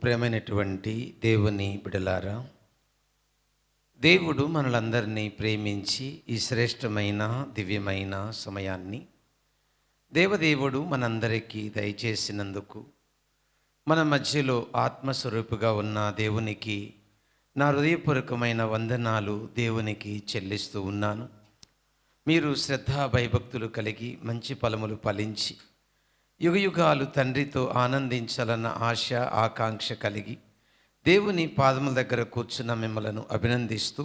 ప్రేమైనటువంటి దేవుని బిడలారా, దేవుడు మనలందరినీ ప్రేమించి ఈ శ్రేష్టమైన దివ్యమైన సమయాన్ని దేవదేవుడు మనందరికీ దయచేసినందుకు మన మధ్యలో ఆత్మస్వరూపుగా ఉన్న దేవునికి నా హృదయపూర్వకమైన వందనాలు దేవునికి చెల్లిస్తూ ఉన్నాను. మీరు శ్రద్ధా భయభక్తులు కలిగి మంచి ఫలములు ఫలించి యుగయుగాలు తండ్రితో ఆనందించాలన్న ఆశ ఆకాంక్ష కలిగి దేవుని పాదముల దగ్గర కూర్చున్న మిమ్మలను అభినందిస్తూ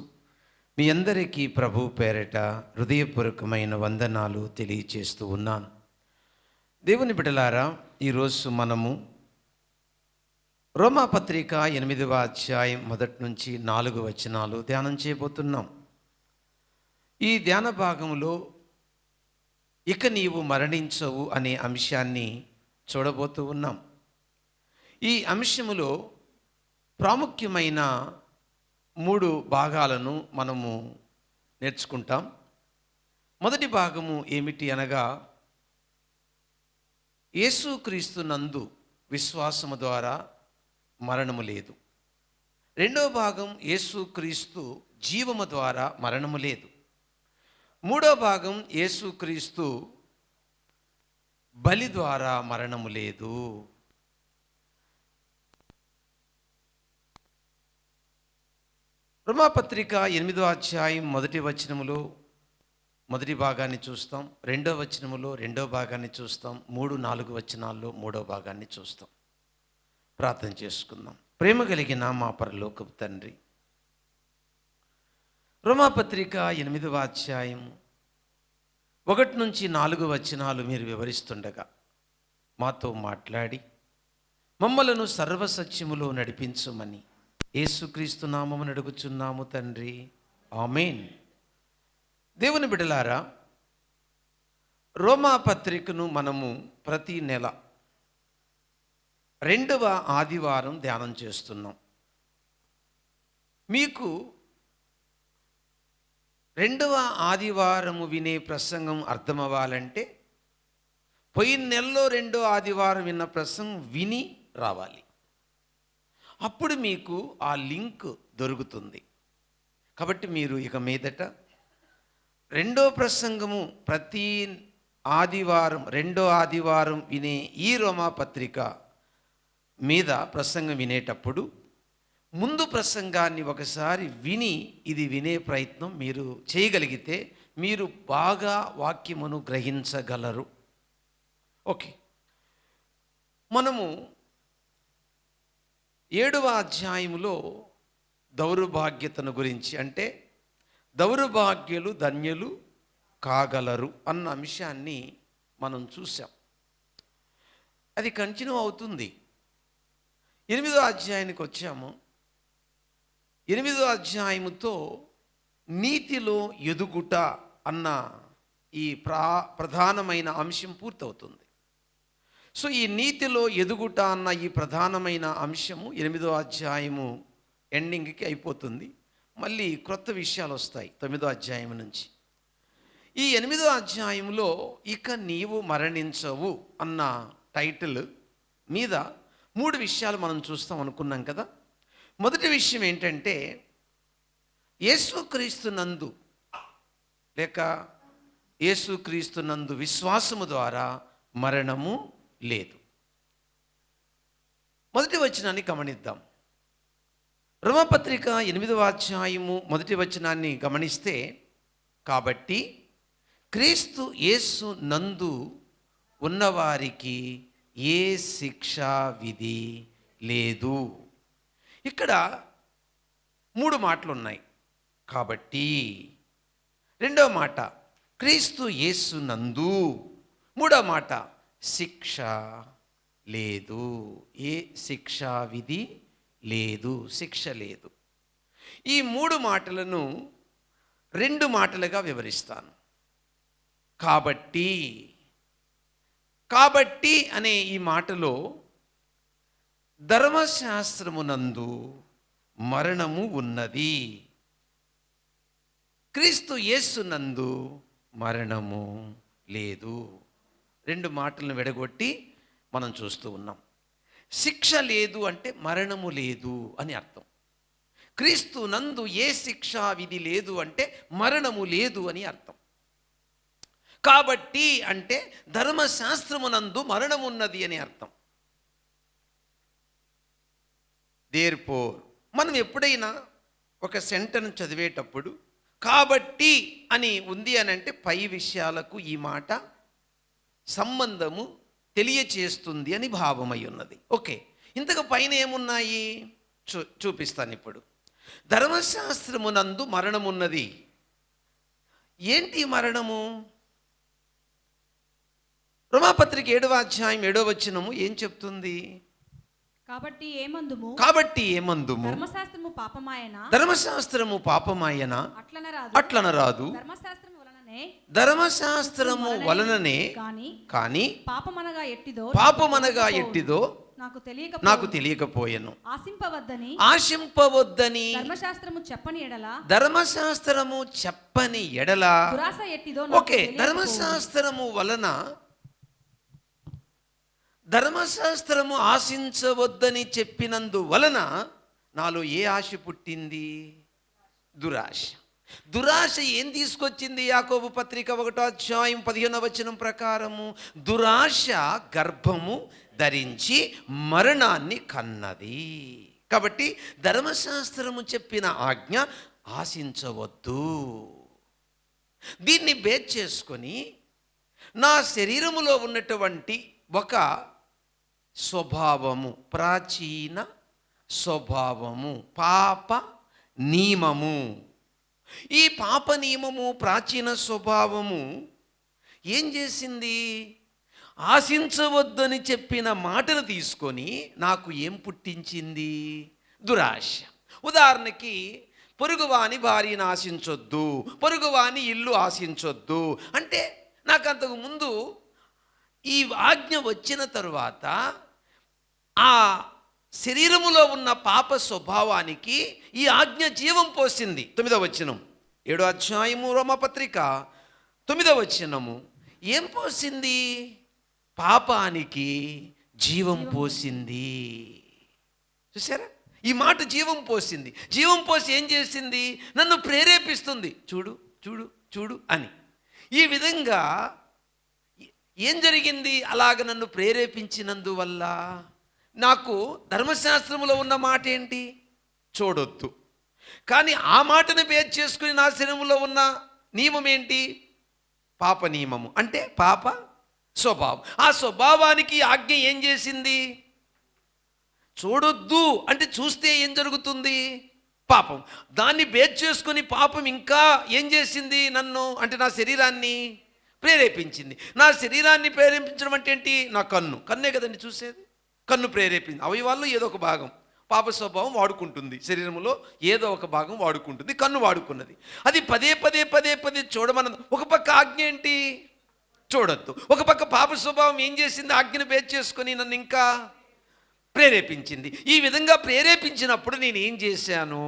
మీ అందరికీ ప్రభు పేరట హృదయపూర్వకమైన వందనాలు తెలియచేస్తూ ఉన్నాను. దేవుని బిడ్డలారా, ఈరోజు మనము రోమాపత్రిక 8వ అధ్యాయం 1 నుంచి 4 వచనాలు ధ్యానం చేయబోతున్నాం. ఈ ధ్యాన భాగంలో ఇక నీవు మరణించవు అనే అంశాన్ని చూడబోతూ ఉన్నాం. ఈ అంశములో ప్రాముఖ్యమైన 3 భాగాలను మనము నేర్చుకుంటాం. మొదటి భాగము ఏమిటి అనగా, యేసుక్రీస్తునందు విశ్వాసము ద్వారా మరణము లేదు. రెండవ భాగం, యేసుక్రీస్తు జీవము ద్వారా మరణము లేదు. మూడో భాగం, యేసుక్రీస్తు బలి ద్వారా మరణము లేదు. రోమాపత్రిక 8వ అధ్యాయం 1వ వచనములో మొదటి భాగాన్ని చూస్తాం, 2వ వచనములో 2వ భాగాన్ని చూస్తాం, 3, 4 వచనాల్లో 3వ భాగాన్ని చూస్తాం. ప్రార్థన చేసుకుందాం. ప్రేమ కలిగిన మా పరలోకపు తండ్రి, రోమాపత్రిక 8వ అధ్యాయం 1 నుంచి 4 వచనాలు మీరు వివరిస్తుండగా మాతో మాట్లాడి మమ్మలను సర్వసత్యములో నడిపించమని యేసుక్రీస్తు నామమున అడుగుచున్నాము తండ్రి, ఆమేన్. దేవుని బిడ్డలారా, రోమాపత్రికను మనము ప్రతి నెల 2వ ఆదివారం ధ్యానం చేస్తున్నాం. మీకు 2వ ఆదివారము వినే ప్రసంగం అర్థమవ్వాలంటే పోయిన నెలలో 2వ ఆదివారం విన్న ప్రసంగం విని రావాలి. అప్పుడు మీకు ఆ లింక్ దొరుకుతుంది. కాబట్టి మీరు ఇక మీదట 2వ ప్రసంగము ప్రతి ఆదివారం 2వ ఆదివారం వినే ఈ రోమాపత్రిక మీద ప్రసంగం వినేటప్పుడు ముందు ప్రసంగాన్ని ఒకసారి విని ఇది వినే ప్రయత్నం మీరు చేయగలిగితే మీరు బాగా వాక్యమును గ్రహించగలరు. ఓకే, మనము 7వ అధ్యాయములో దౌర్భాగ్యతను గురించి, అంటే దౌర్భాగ్యులు ధన్యులు కాగలరు అన్న అంశాన్ని మనం చూసాం. అది కంటిన్యూ అవుతుంది. 8వ అధ్యాయానికి వచ్చాము. 8వ అధ్యాయముతో నీతిలో ఎదుగుట అన్న ఈ ప్రధానమైన అంశం పూర్తవుతుంది. సో ఈ నీతిలో ఎదుగుట అన్న ఈ ప్రధానమైన అంశము 8వ అధ్యాయము ఎండింగ్కి అయిపోతుంది. మళ్ళీ క్రొత్త విషయాలు వస్తాయి 9వ అధ్యాయం నుంచి. ఈ 8వ అధ్యాయంలో ఇక నీవు మరణించవు అన్న టైటిల్ మీద 3 విషయాలు మనం చూస్తాం అనుకున్నాం కదా. మొదటి విషయం ఏంటంటే, యేసుక్రీస్తునందు లేక యేసుక్రీస్తునందు విశ్వాసము ద్వారా మరణము లేదు. మొదటి వచనాన్ని గమనిద్దాం. రోమాపత్రిక 8వ అధ్యాయము 1వ వచనాన్ని గమనిస్తే, కాబట్టి క్రీస్తు యేసు నందు ఉన్నవారికి ఏ శిక్షా విధి లేదు. ఇక్కడ 3 మాటలు ఉన్నాయి. కాబట్టి, రెండవ మాట క్రీస్తు యేసు నందు, మూడవ మాట శిక్ష లేదు. ఏ శిక్షా విధి లేదు, శిక్ష లేదు. ఈ 3 మాటలను 2 మాటలుగా వివరిస్తాను. కాబట్టి అనే ఈ మాటలో ధర్మశాస్త్రమునందు మరణము ఉన్నది, క్రీస్తు యేసునందు మరణము లేదు. 2 మాటలను విడగొట్టి మనం చూస్తూ ఉన్నాం. శిక్ష లేదు అంటే మరణము లేదు అని అర్థం. క్రీస్తు నందు ఏ శిక్షా విధి లేదు అంటే మరణము లేదు అని అర్థం. కాబట్టి అంటే ధర్మశాస్త్రమునందు మరణమున్నది అని అర్థం. దేర్ఫోర్ మనం ఎప్పుడైనా ఒక సెంటెన్స్ చదివేటప్పుడు కాబట్టి అని ఉంది అని అంటే పై విషయాలకు ఈ మాట సంబంధము తెలియచేస్తుంది అని భావమై ఉన్నది. ఓకే, ఇంతకు పైన ఏమున్నాయి చూపిస్తాను ఇప్పుడు. ధర్మశాస్త్రమునందు మరణమున్నది. ఏంటి మరణము? రోమాపత్రిక 7వ అధ్యాయం 7వ వచనము ఏం చెప్తుంది? కాబట్టి ఏమందుము ధర్మశాస్త్రము పాపమాయన అట్లనరాదు. ధర్మశాస్త్రము వలననే కాని పాపమనగా ఎట్టిదో నాకు తెలియకపోయెను. ఆశింపవద్దని ధర్మశాస్త్రము చెప్పని ఎడల. ఓకే, ధర్మశాస్త్రము వలన ధర్మశాస్త్రము ఆశించవద్దని చెప్పినందు వలన నాలో ఏ ఆశ పుట్టింది? దురాశ. దురాశ ఏం తీసుకొచ్చింది? యాకోబు పత్రిక 1వ అధ్యాయం 15వ వచనం ప్రకారము దురాశ గర్భము ధరించి మరణాన్ని కన్నది. కాబట్టి ధర్మశాస్త్రము చెప్పిన ఆజ్ఞ ఆశించవద్దు. దీన్ని బేస్ చేసుకొని నా శరీరములో ఉన్నటువంటి ఒక స్వభావము, ప్రాచీన స్వభావము, పాప నియమము. ఈ పాప నియమము, ప్రాచీన స్వభావము ఏం చేసింది? ఆశించవద్దని చెప్పిన మాటను తీసుకొని నాకు ఏం పుట్టించింది? దురాశ. ఉదాహరణకి పొరుగువాని భార్యను ఆశించొద్దు, పొరుగువాని ఇల్లు ఆశించొద్దు అంటే నాకు అంతకు ముందు ఈ ఆజ్ఞ వచ్చిన తరువాత ఆ శరీరములో ఉన్న పాప స్వభావానికి ఈ ఆజ్ఞ జీవం పోసింది. 9వ వచనం 7వ అధ్యాయము రోమపత్రిక 9వ వచనము ఏం పోసింది? పాపానికి జీవం పోసింది. చూసారా? ఈ మాట జీవం పోసింది. జీవం పోసి ఏం చేసింది? నన్ను ప్రేరేపిస్తుంది, చూడు చూడు చూడు అని. ఈ విధంగా ఏం జరిగింది? అలాగ నన్ను ప్రేరేపించినందువల్ల నాకు ధర్మశాస్త్రములో ఉన్న మాట ఏంటి? చూడొద్దు. కానీ ఆ మాటను బేస్ చేసుకుని నా శరీరంలో ఉన్న నియమం ఏంటి? పాప నియమము అంటే పాప స్వభావం. ఆ స్వభావానికి ఆజ్ఞ ఏం చేసింది? చూడొద్దు అంటే చూస్తే ఏం జరుగుతుంది? పాపం. దాన్ని బేస్ చేసుకుని పాపం ఇంకా ఏం చేసింది? నన్ను అంటే నా శరీరాన్ని ప్రేరేపించింది. నా శరీరాన్ని ప్రేరేపించడం అంటే ఏంటి? నా కన్నే కదండి చూసేది. కన్ను ప్రేరేపింది. అవయవాల్లో ఏదో ఒక భాగం పాప స్వభావం వాడుకుంటుంది, శరీరంలో ఏదో ఒక భాగం వాడుకుంటుంది, కన్ను వాడుకున్నది. అది పదే పదే పదే పదే చూడమన్నది. ఒక పక్క ఆజ్ఞ ఏంటి? చూడొద్దు. ఒక పక్క పాప స్వభావం ఏం చేసింది? ఆజ్ఞను బేస్ చేసుకొని నన్ను ఇంకా ప్రేరేపించింది. ఈ విధంగా ప్రేరేపించినప్పుడు నేను ఏం చేశాను?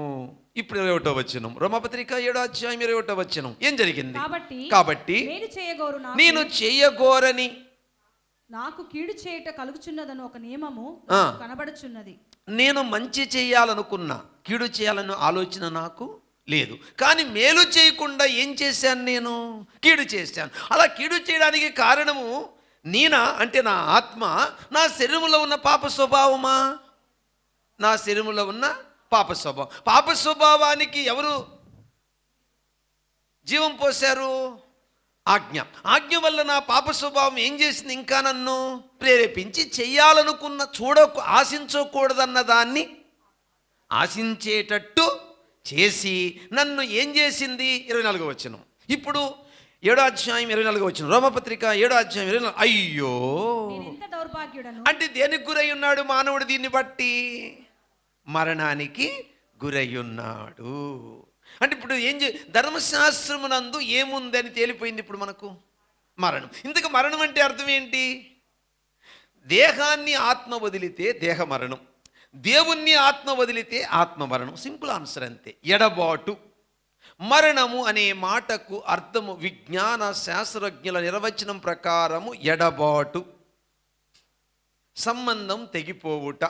ఇప్పుడు 21వ వచనం రోమపత్రిక 7వ అధ్యాయం 21వ వచనం ఏం జరిగింది? కాబట్టి నేను చేయగోరని నాకు కీడు చేయట కలుగుచున్నదని ఒక నియమము కనబడుచున్నది. నేను మంచి చేయాలనుకున్నా, కీడు చేయాలన్న ఆలోచన నాకు లేదు. కానీ మేలు చేయకుండా ఏం చేశాను? నేను కీడు చేశాను. అలా కీడు చేయడానికి కారణము నేనా అంటే నా ఆత్మ, నా శరీరంలో ఉన్న పాప స్వభావమా? నా శరీరంలో ఉన్న పాప స్వభావం. పాప స్వభావానికి ఎవరు జీవం పోశారు? ఆజ్ఞ. ఆజ్ఞ వల్ల నా పాప స్వభావం ఏం చేసింది? ఇంకా నన్ను ప్రేరేపించి చెయ్యాలనుకున్న ఆశించకూడదన్న దాన్ని ఆశించేటట్టు చేసి నన్ను ఏం చేసింది? 24వ వచనం. ఇప్పుడు 7వ అధ్యాయం 24వ వచనం రోమపత్రిక 7వ అధ్యాయం 24. అయ్యో, అంటే దేనికి గురై ఉన్నాడు మానవుడు? దీన్ని బట్టి మరణానికి గురై ఉన్నాడు. అంటే ఇప్పుడు ధర్మశాస్త్రమునందు ఏముందని తేలిపోయింది ఇప్పుడు మనకు? మరణం. ఇంతకు మరణం అంటే అర్థం ఏంటి? దేహాన్ని ఆత్మ వదిలితే దేహ మరణం, దేవుణ్ణి ఆత్మ వదిలితే ఆత్మ మరణం. సింపుల్ ఆన్సర్ అంతే. ఎడబాటు. మరణము అనే మాటకు అర్థము విజ్ఞాన శాస్త్రజ్ఞుల నిర్వచనం ప్రకారము ఎడబాటు. సంబంధం తెగిపోవుట.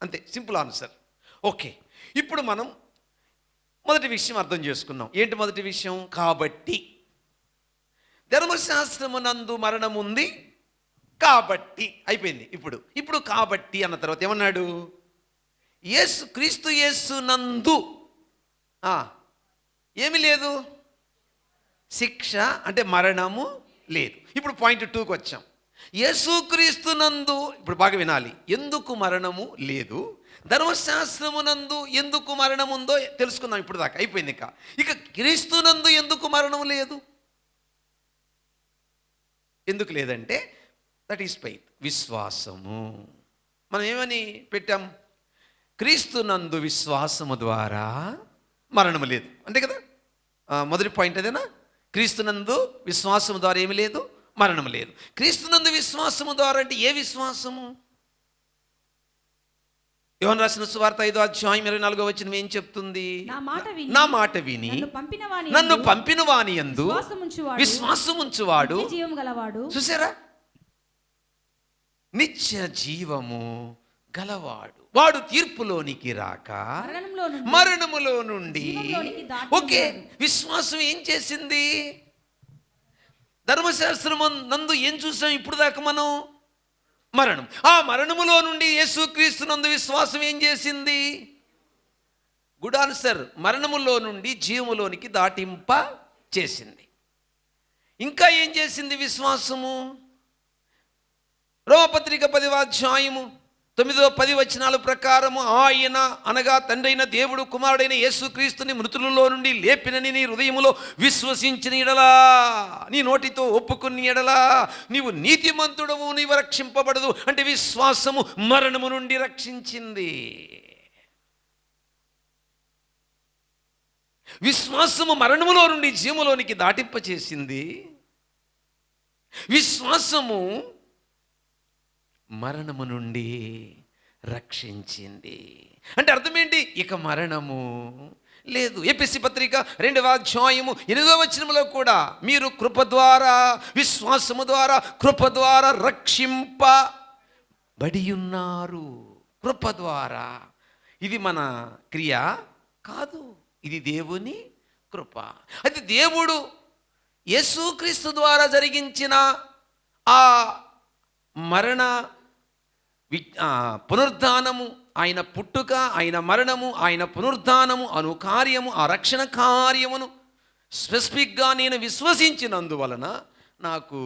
అంతే, సింపుల్ ఆన్సర్. ఓకే, ఇప్పుడు మనం మొదటి విషయం అర్థం చేసుకున్నాం. ఏంటి మొదటి విషయం? కాబట్టి ధర్మశాస్త్రమునందు మరణం ఉంది కాబట్టి అయిపోయింది. ఇప్పుడు కాబట్టి అన్న తర్వాత ఏమన్నాడు? క్రీస్తు యేసు నందు ఏమి లేదు, శిక్ష అంటే మరణము లేదు. ఇప్పుడు పాయింట్ 2కి వచ్చాం. యేసుక్రీస్తు నందు, ఇప్పుడు బాగా వినాలి, ఎందుకు మరణము లేదు, ధర్మశాస్త్రమునందు ఎందుకు మరణం ఉందో తెలుసుకుందాం. ఇప్పుడు దాకా అయిపోయింది. ఇక క్రీస్తునందు ఎందుకు మరణం లేదు? ఎందుకు లేదంటే దట్ ఈస్ ఫెయిత్, విశ్వాసము. మనం ఏమని పెట్టాం? క్రీస్తునందు విశ్వాసము ద్వారా మరణము లేదు, అంతే కదా. మొదటి పాయింట్ అదేనా? క్రీస్తునందు విశ్వాసము ద్వారా ఏమి లేదు, మరణం లేదు. క్రీస్తునందు విశ్వాసము ద్వారా అంటే ఏ విశ్వాసము? యోహాను రాసిన సువార్త 5వ అధ్యాయం 24వ వచనం ఏం చెప్తుంది? నా మాట విని నన్ను పంపిన వాని యందు విశ్వాసముంచువాడు, చూసారా, నిత్య జీవము గలవాడు, వాడు తీర్పులోనికి రాక మరణములో నుండి. ఓకే, విశ్వాసం ఏం చేసింది? ధర్మశాస్త్రము నందు ఏం చూసాం ఇప్పుడు దాకా మనం? మరణం. ఆ మరణములో నుండి యేసుక్రీస్తు నందు విశ్వాసం ఏం చేసింది? Good answer. మరణములో నుండి జీవములోనికి దాటింప చేసింది. ఇంకా ఏం చేసింది విశ్వాసము? రోమపత్రిక 10వ అధ్యాయము 9-10 వచనాల ప్రకారము, ఆయన అనగా తండ్రి అయిన దేవుడు కుమారుడైన యేసుక్రీస్తుని మృతులలో నుండి లేపినని నీ హృదయములో విశ్వసించిన ఎడలా, నీ నోటితో ఒప్పుకుని ఎడలా నీవు నీతిమంతుడవు, నీవు రక్షింపబడదు. అంటే విశ్వాసము మరణము నుండి రక్షించింది. విశ్వాసము మరణములో నుండి జీవములోనికి దాటింపచేసింది. విశ్వాసము మరణము నుండి రక్షించింది. అంటే అర్థం ఏంటి? ఇక మరణము లేదు. ఎఫెసీ పత్రిక 2వ అధ్యాయము 8వ వచనములో కూడా మీరు కృప ద్వారా, విశ్వాసము ద్వారా, కృప ద్వారా రక్షింపబడి ఉన్నారు. కృప ద్వారా. ఇది మన క్రియ కాదు, ఇది దేవుని కృప. అయితే దేవుడు యేసుక్రీస్తు ద్వారా జరిగించిన ఆ మరణ పునరుద్ధానము, ఆయన పుట్టుక, ఆయన మరణము, ఆయన పునరుద్ధానము అను కార్యము, ఆ రక్షణ కార్యమును స్పెసిఫిక్గా నేను విశ్వసించినందువలన నాకు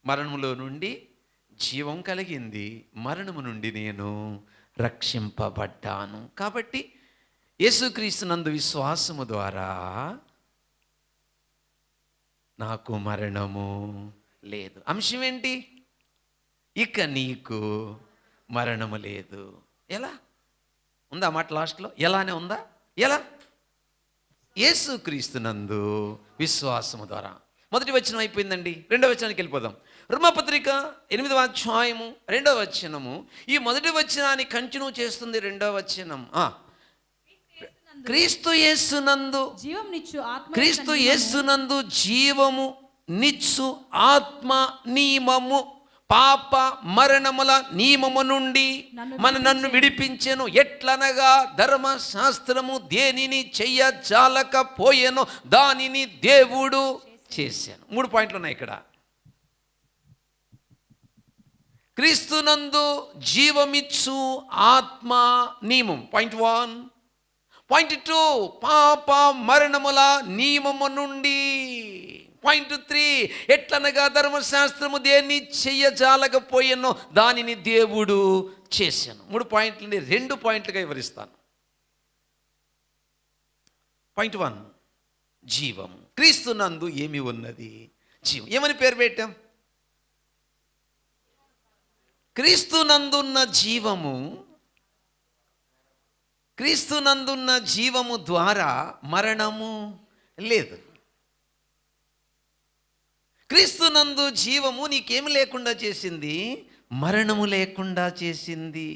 మరణములో నుండి జీవం కలిగింది, మరణము నుండి నేను రక్షింపబడ్డాను. కాబట్టి యేసుక్రీస్తు నందు విశ్వాసము ద్వారా నాకు మరణము లేదు. అంశం ఏంటి? ఇక నీకు మరణము లేదు. ఎలా ఉందా మాట లాస్ట్లో? ఎలానే ఉందా? ఎలా? యేసుక్రీస్తునందు విశ్వాసము ద్వారా. మొదటి వచనం అయిపోయిందండి. రెండవ వచనానికి వెళ్ళిపోదాం. రోమపత్రిక 8వ అధ్యాయము 2వ వచనము ఈ మొదటి వచనాన్ని కంటిన్యూ చేస్తుంది. 2వ వచనం, క్రీస్తు యేసునందు జీవము నిచ్చు ఆత్మ నియమము పాప మరణముల నియమము నుండి నన్ను విడిపించెను. ఎట్లనగా ధర్మశాస్త్రము దేనిని చెయ్యజాలకపోయెనో దానిని దేవుడు చేశాను. 3 పాయింట్లు ఉన్నాయి ఇక్కడ. క్రీస్తునందు జీవమిచ్చు ఆత్మ నియమం, పాయింట్ 1. పాయింట్ 2, పాప మరణముల నియమము నుండి. పాయింట్ 3, ఎట్లనగా ధర్మశాస్త్రము దేన్ని చెయ్యజాలకపోయెనో దానిని దేవుడు చేశాను. 3 పాయింట్లని 2 పాయింట్లుగా వివరిస్తాను. పాయింట్ 1, జీవం. క్రీస్తునందు ఏమి ఉన్నది? జీవం. ఏమని పేరు పెట్టాం? క్రీస్తునందున్న జీవము. క్రీస్తునందున్న జీవము ద్వారా మరణము లేదు. క్రీస్తునందు జీవము నీకేమి లేకుండా చేసింది? మరణము లేకుండా చేసింది.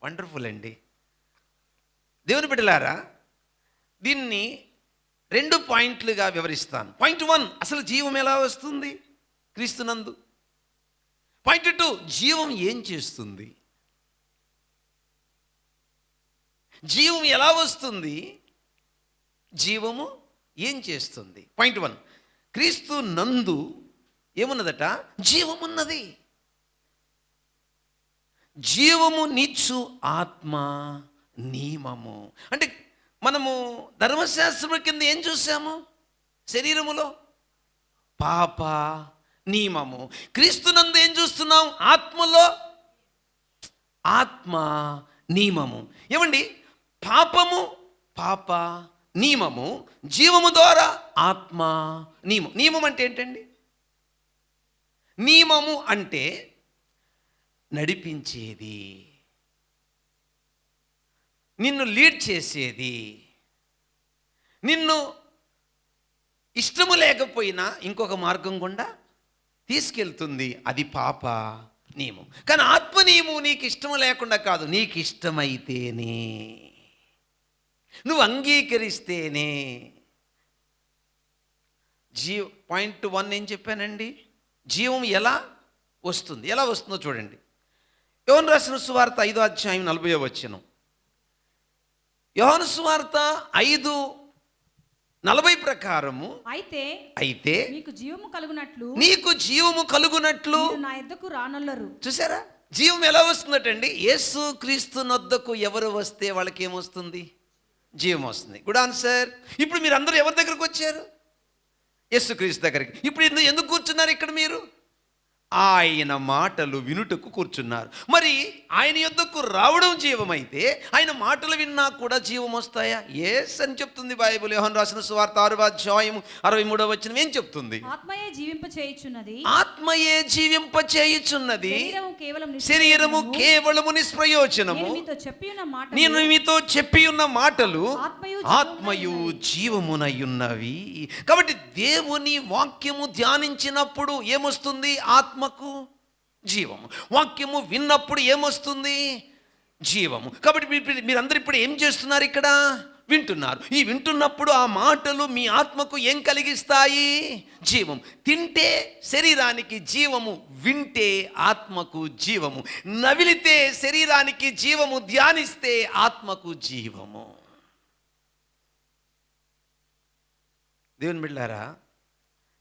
వండర్ఫుల్ అండి. దేవుని బిడ్డలారా, దీన్ని 2 పాయింట్లుగా వివరిస్తాను. పాయింట్ 1, అసలు జీవం ఎలా వస్తుంది క్రీస్తునందు? పాయింట్ 2, జీవం ఏం చేస్తుంది? జీవం ఎలా వస్తుంది? జీవము ఏం చేస్తుంది? పాయింట్ 1, క్రీస్తు నందు ఏమున్నదట? జీవమున్నది. జీవము నిచ్చు ఆత్మ నియమము. అంటే మనము ధర్మశాస్త్రం కింద ఏం చూసాము? శరీరములో పాప నియమము. క్రీస్తునందు ఏం చూస్తున్నాం? ఆత్మలో ఆత్మ నియమము. ఏమండి, పాపము పాప నియమము, జీవము ద్వారా ఆత్మ నియమం. నియమం అంటే ఏంటండి? నియమము అంటే నడిపించేది, నిన్ను లీడ్ చేసేది, నిన్ను ఇష్టము లేకపోయినా ఇంకొక మార్గం గుండా తీసుకెళ్తుంది. అది పాప నియమం. కానీ ఆత్మ నియమం నీకు ఇష్టం లేకుండా కాదు, నీకు ఇష్టమైతేనే, నువ్వు అంగీకరిస్తేనే. పాయింట్ 1 ఏం చెప్పానండి? జీవం ఎలా వస్తుంది? ఎలా వస్తుందో చూడండి. యోహాను రాసిన సువార్త 5వ అధ్యాయం 40వ వచనం. యోహాను సువార్త 5:40 ప్రకారము, అయితే నీకు జీవము కలుగునట్లు నీకు నా యొద్దకు రానొల్లరు. చూసారా, జీవం ఎలా వస్తుందటండి? యేసు క్రీస్తు నొద్దకు ఎవరు వస్తే వాళ్ళకి ఏమొస్తుంది? జీవం వస్తుంది. Good answer. ఇప్పుడు మీరు అందరూ ఎవరి దగ్గరకు వచ్చారు? యేసు క్రీస్తు దగ్గరికి. ఇప్పుడు ఎందుకు కూర్చున్నారు ఇక్కడ? మీరు ఆయన మాటలు వినుటకు కూర్చున్నారు. మరి ఆయన యొద్దకు రావడం జీవమైతే ఆయన మాటలు విన్నా కూడా జీవం వస్తాయా? ఎస్ అని చెప్తుంది బైబిల్. యోహాను రాసిన సువార్త 6వ అధ్యాయం 63వ వచనం ఏం చెప్తుంది? ఆత్మయే జీవింపచేయుచున్నది, శరీరము కేవలము నిష్ప్రయోజనము. నేను మీతో చెప్పి ఉన్న మాటలు ఆత్మయు జీవమునయున్నవి. కాబట్టి దేవుని వాక్యము ధ్యానించినప్పుడు ఏమొస్తుంది? ఆత్మకు జీవము. వాక్యము విన్నప్పుడు ఏమొస్తుంది? జీవము. కాబట్టి మీరందరూ ఇప్పుడు ఏం చేస్తున్నారు? ఇక్కడ వింటున్నారు. ఈ వింటున్నప్పుడు ఆ మాటలు మీ ఆత్మకు ఏం కలిగిస్తాయి? జీవం. తింటే శరీరానికి జీవము, వింటే ఆత్మకు జీవము. నవిలితే శరీరానికి జీవము, ధ్యానిస్తే ఆత్మకు జీవము. దేవుని బిడ్డలారా,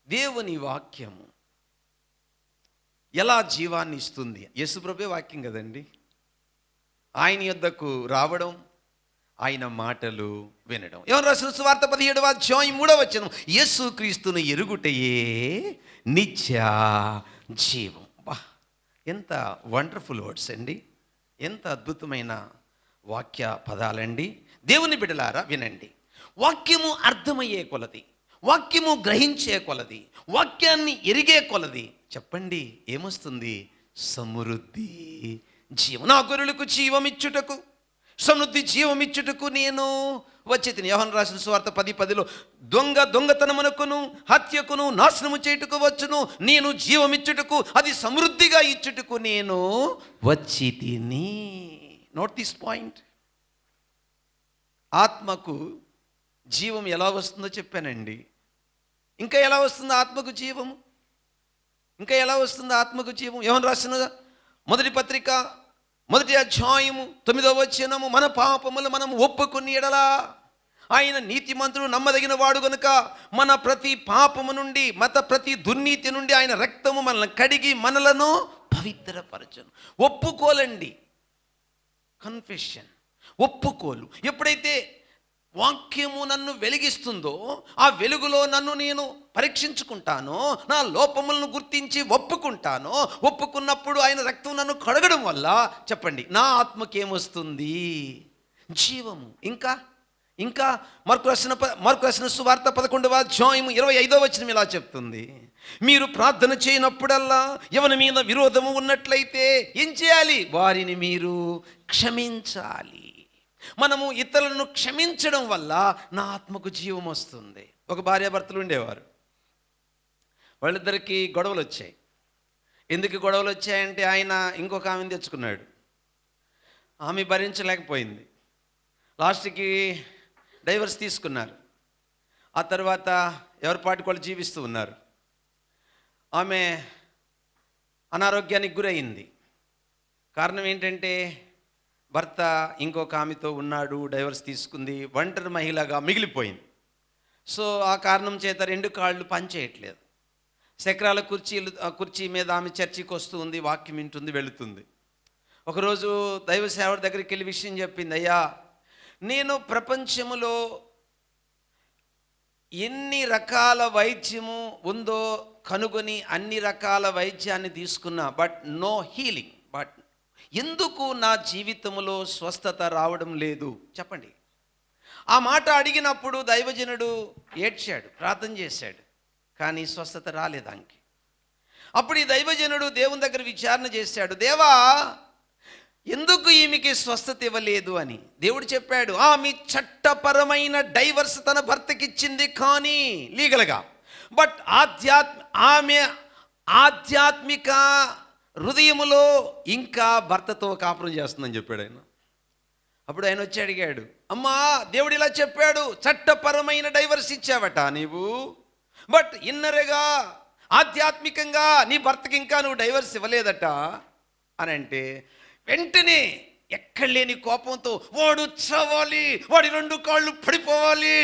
దేవుని వాక్యము ఎలా జీవాన్ని ఇస్తుంది? యేసుప్రభువే వాక్యం కదండి. ఆయన యొద్దకు రావడం, ఆయన మాటలు వినడం. యోహాను రాసిన సువార్త 17వ అధ్యాయం 3వ వచనం, యేసు క్రీస్తును ఎరుగుటయే నిత్య జీవం. బా, ఎంత వండర్ఫుల్ వర్డ్స్ అండి, ఎంత అద్భుతమైన వాక్య పదాలండి. దేవుని బిడ్డలారా వినండి. వాక్యము అర్థమయ్యే కొలది, వాక్యము గ్రహించే కొలది, వాక్యాన్ని ఎరిగే కొలది చెప్పండి ఏమొస్తుంది? సమృద్ధి, జీవం. నా గొర్రెలకు జీవమిచ్చుటకు, సమృద్ధి జీవమిచ్చుటకు నేను వచ్చేతిని. యోహాను రాసిన సువార్త 10:10లో, దొంగతనమునకును హత్యకును నాశనము చేయుటకు వచ్చును, నేను జీవమిచ్చుటకు, అది సమృద్ధిగా ఇచ్చుటకు నేను వచ్చి తిని. Note this point. ఆత్మకు జీవం ఎలా వస్తుందో చెప్పానండి. ఇంకా ఎలా వస్తుందో ఆత్మకు జీవము? ఇంకా ఎలా వస్తుందో ఆత్మకు జీవం? యోహాను రాసిన మొదటి పత్రిక 1వ అధ్యాయము 9వ వచనము, మన పాపములు మనం ఒప్పుకుని ఎడలా ఆయన నీతిమంతుడు నమ్మదగిన వాడు గనుక మన ప్రతి పాపము నుండి, ప్రతి దుర్నీతి నుండి ఆయన రక్తము మనల్ని కడిగి మనలను పవిత్రపరచును. ఒప్పుకోలండి, కన్ఫెషన్, ఒప్పుకోలు. ఎప్పుడైతే వాక్యము నన్ను వెలిగిస్తుందో, ఆ వెలుగులో నన్ను నేను పరీక్షించుకుంటానో, నా లోపములను గుర్తించి ఒప్పుకుంటానో, ఒప్పుకున్నప్పుడు ఆయన రక్తం నన్ను కడగడం వల్ల చెప్పండి నా ఆత్మకి ఏమొస్తుంది? జీవము. ఇంకా మార్కు రాసిన సువార్త 11వ అధ్యాయం 25వ వచనం ఇలా చెప్తుంది, మీరు ప్రార్థన చేయనప్పుడల్లా ఎవరి మీద విరోధము ఉన్నట్లయితే ఏం చేయాలి? వారిని మీరు క్షమించాలి. మనము ఇతరులను క్షమించడం వల్ల నా ఆత్మకు జీవం వస్తుంది. ఒక భార్యాభర్తలు ఉండేవారు, వాళ్ళిద్దరికీ గొడవలు వచ్చాయి. ఎందుకు గొడవలు వచ్చాయంటే ఆయన ఇంకొక ఆమెను తెచ్చుకున్నాడు, ఆమె భరించలేకపోయింది, లాస్ట్కి డైవర్స్ తీసుకున్నారు. ఆ తర్వాత ఎవరి పాటికి వాళ్ళు జీవిస్తూ ఉన్నారు. అనారోగ్యానికి గురైంది. కారణం ఏంటంటే భర్త ఇంకొక ఆమెతో ఉన్నాడు, డైవర్స్ తీసుకుంది, ఒంటరి మహిళగా మిగిలిపోయింది. సో ఆ కారణం చేత 2 కాళ్ళు పనిచేయట్లేదు. చక్రాల కుర్చీ మీద ఆమె చర్చికి వస్తూ ఉంది, వాక్యం వింటుంది, వెళుతుంది. ఒకరోజు దైవ సేవకుడి దగ్గరికి వెళ్ళి విషయం చెప్పింది. అయ్యా, నేను ప్రపంచంలో ఎన్ని రకాల వైద్యము ఉందో కనుగొని అన్ని రకాల వైద్యాన్ని తీసుకున్నా, బట్ నో హీలింగ్. బట్ ఎందుకు నా జీవితంలో స్వస్థత రావడం లేదు చెప్పండి. ఆ మాట అడిగినప్పుడు దైవజనుడు ఏడ్చాడు, ప్రార్థన చేశాడు, కానీ స్వస్థత రాలేదానికి. అప్పుడు ఈ దైవజనుడు దేవుని దగ్గర విచారణ చేశాడు. దేవా, ఎందుకు ఈమెకి స్వస్థత ఇవ్వలేదు అని. దేవుడు చెప్పాడు, ఆమె చట్టపరమైన డైవర్స్ తన భర్తకి ఇచ్చింది, కానీ లీగల్గా. బట్ ఆమె ఆధ్యాత్మిక హృదయములో ఇంకా భర్తతో కాపురం చేస్తుందని చెప్పాడు ఆయన. అప్పుడు ఆయన వచ్చి అడిగాడు, అమ్మా, దేవుడు ఇలా చెప్పాడు, చట్టపరమైన డైవర్స్ ఇచ్చావట నీవు, బట్ ఇన్నరగా ఆధ్యాత్మికంగా నీ భర్తకి ఇంకా నువ్వు డైవర్స్ ఇవ్వలేదట అని అంటే, వెంటనే ఎక్కడ లేని కోపంతో వాడు చావాలి, వాడి 2 కాళ్ళు పడిపోవాలి